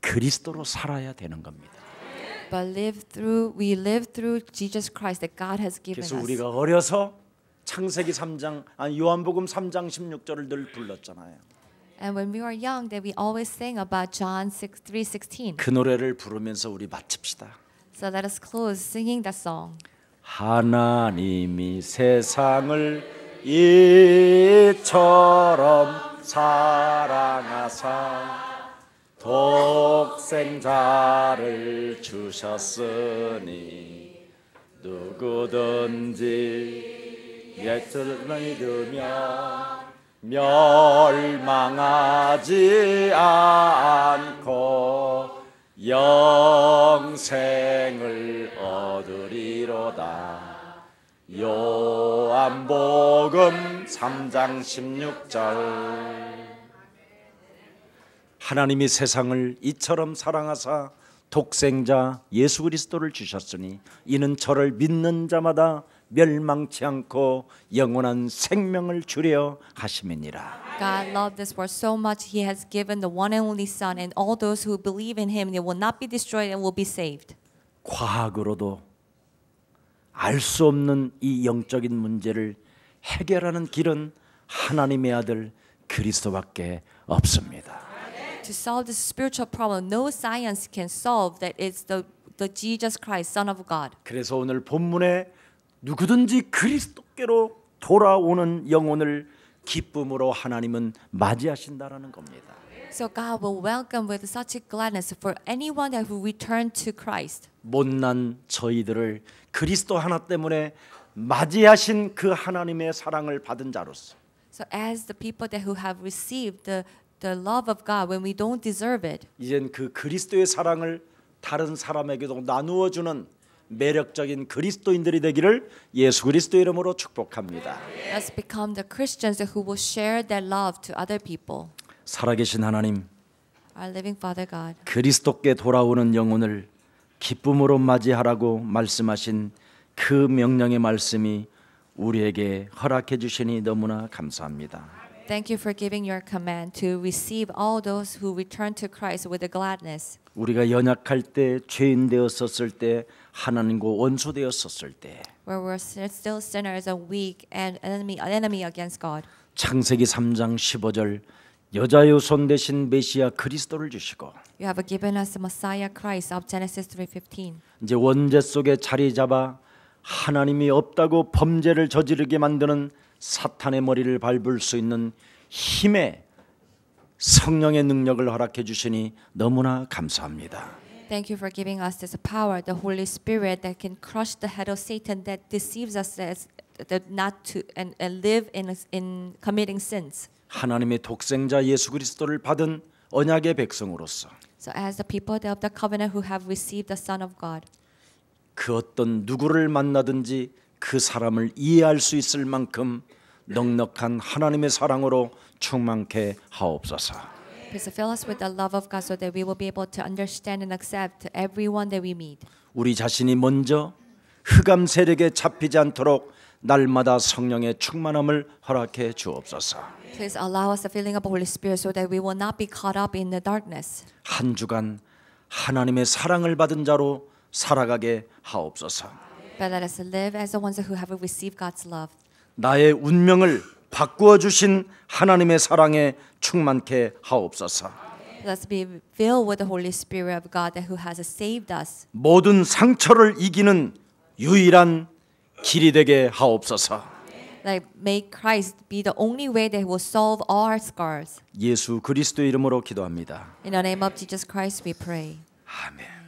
그리스도로 살아야 되는 겁니다.
but we live through Jesus Christ that God has given
그래서
us.
우리가 어려서 창세기 3장 요한복음 3장 16절을 늘 불렀잖아요.
And when we were young, that we always sang about John 3:16.
그 노래를 부르면서 우리 마칩시다.
So let us close singing that song.
하나님이 세상을 이처럼 사랑하사 독생자를 주셨으니 누구든지 예수를 믿으며 멸망하지 않고 영생을 얻으리로다. 요한복음 3장 16절. 하나님이 세상을 이처럼 사랑하사 독생자 예수 그리스도를 주셨으니 이는 저를 믿는 자마다 멸망치 않고 영원한 생명을 주려 하심이니라.
God loved this world so much, He has given the one and only Son, and all those who believe in Him, they will not be destroyed and will be saved.
과학으로도 알 수 없는 이 영적인 문제를 해결하는 길은 하나님의 아들 그리스도밖에 없습니다.
To solve this spiritual problem, no science can solve that. It's the Jesus Christ, Son of God.
그래서 오늘 본문에 누구든지 그리스도께로 돌아오는 영혼을 기쁨으로 하나님은 맞이하신다라는 겁니다.
So God will welcome with such a gladness for anyone that who return to Christ.
못난 저희들을 그리스도 하나 때문에 맞이하신 그 하나님의 사랑을 받은 자로서
So as the people that who have received the love of God when we don't deserve it,
이젠 그 그리스도의 사랑을 다른 사람에게도 나누어 주는 매력적인 그리스도인들이 되기를 예수 그리스도 이름으로 축복합니다.
let's become the Christians who will share their love to other people.
살아계신 하나님,
Our living Father God,
그리스도께 돌아오는 영혼을 기쁨으로 맞이하라고 말씀하신 그 명령의 말씀이 우리에게 허락해 주시니 너무나 감사합니다.
thank you for giving your command to receive all those who return to Christ with a gladness.
우리가 연약할 때, 죄인 되었었을 때, 하나님과 원수 되었었을 때
Where we're still sinners and weak and enemy against God.
창세기 3장 15절 여자의 손 대신 메시아 그리스도를 주시고
You have given us the Messiah Christ of Genesis 3:15.
이제 원죄 속에 자리 잡아 하나님이 없다고 범죄를 저지르게 만드는 사탄의 머리를 밟을 수 있는 힘의 성령의 능력을 허락해 주시니 너무나 감사합니다.
Thank you for giving us this power, the Holy Spirit that can crush the head of Satan that deceives us as not to and live in committing sins.
하나님의 독생자 예수 그리스도를 받은 언약의 백성으로서
So as the people of the covenant who have received the Son of God,
그 어떤 누구를 만나든지 그 사람을 이해할 수 있을 만큼 넉넉한 하나님의 사랑으로 충만케 하옵소서.
please fill us with the love of God so that we will be able to understand and accept everyone that we meet.
우리 자신이 먼저 흑암 세력에 잡히지 않도록 날마다 성령의 충만함을 허락해 주옵소서.
Please allow us the filling of the Holy Spirit so that we will not be caught up in the darkness.
한 주간 하나님의 사랑을 받은 자로 살아가게 하옵소서.
But let us live as the ones who have received God's love.
나의 운명을 바꾸어 주신 하나님의 사랑에 충만케 하옵소서.
Let us be filled with the Holy Spirit of God who has saved us.
모든 상처를 이기는 유일한 길이 되게 하옵소서.
Like make Christ be the only way that will solve all our scars.
예수 그리스도 이름으로 기도합니다.
In the name of Jesus Christ we pray.
아멘.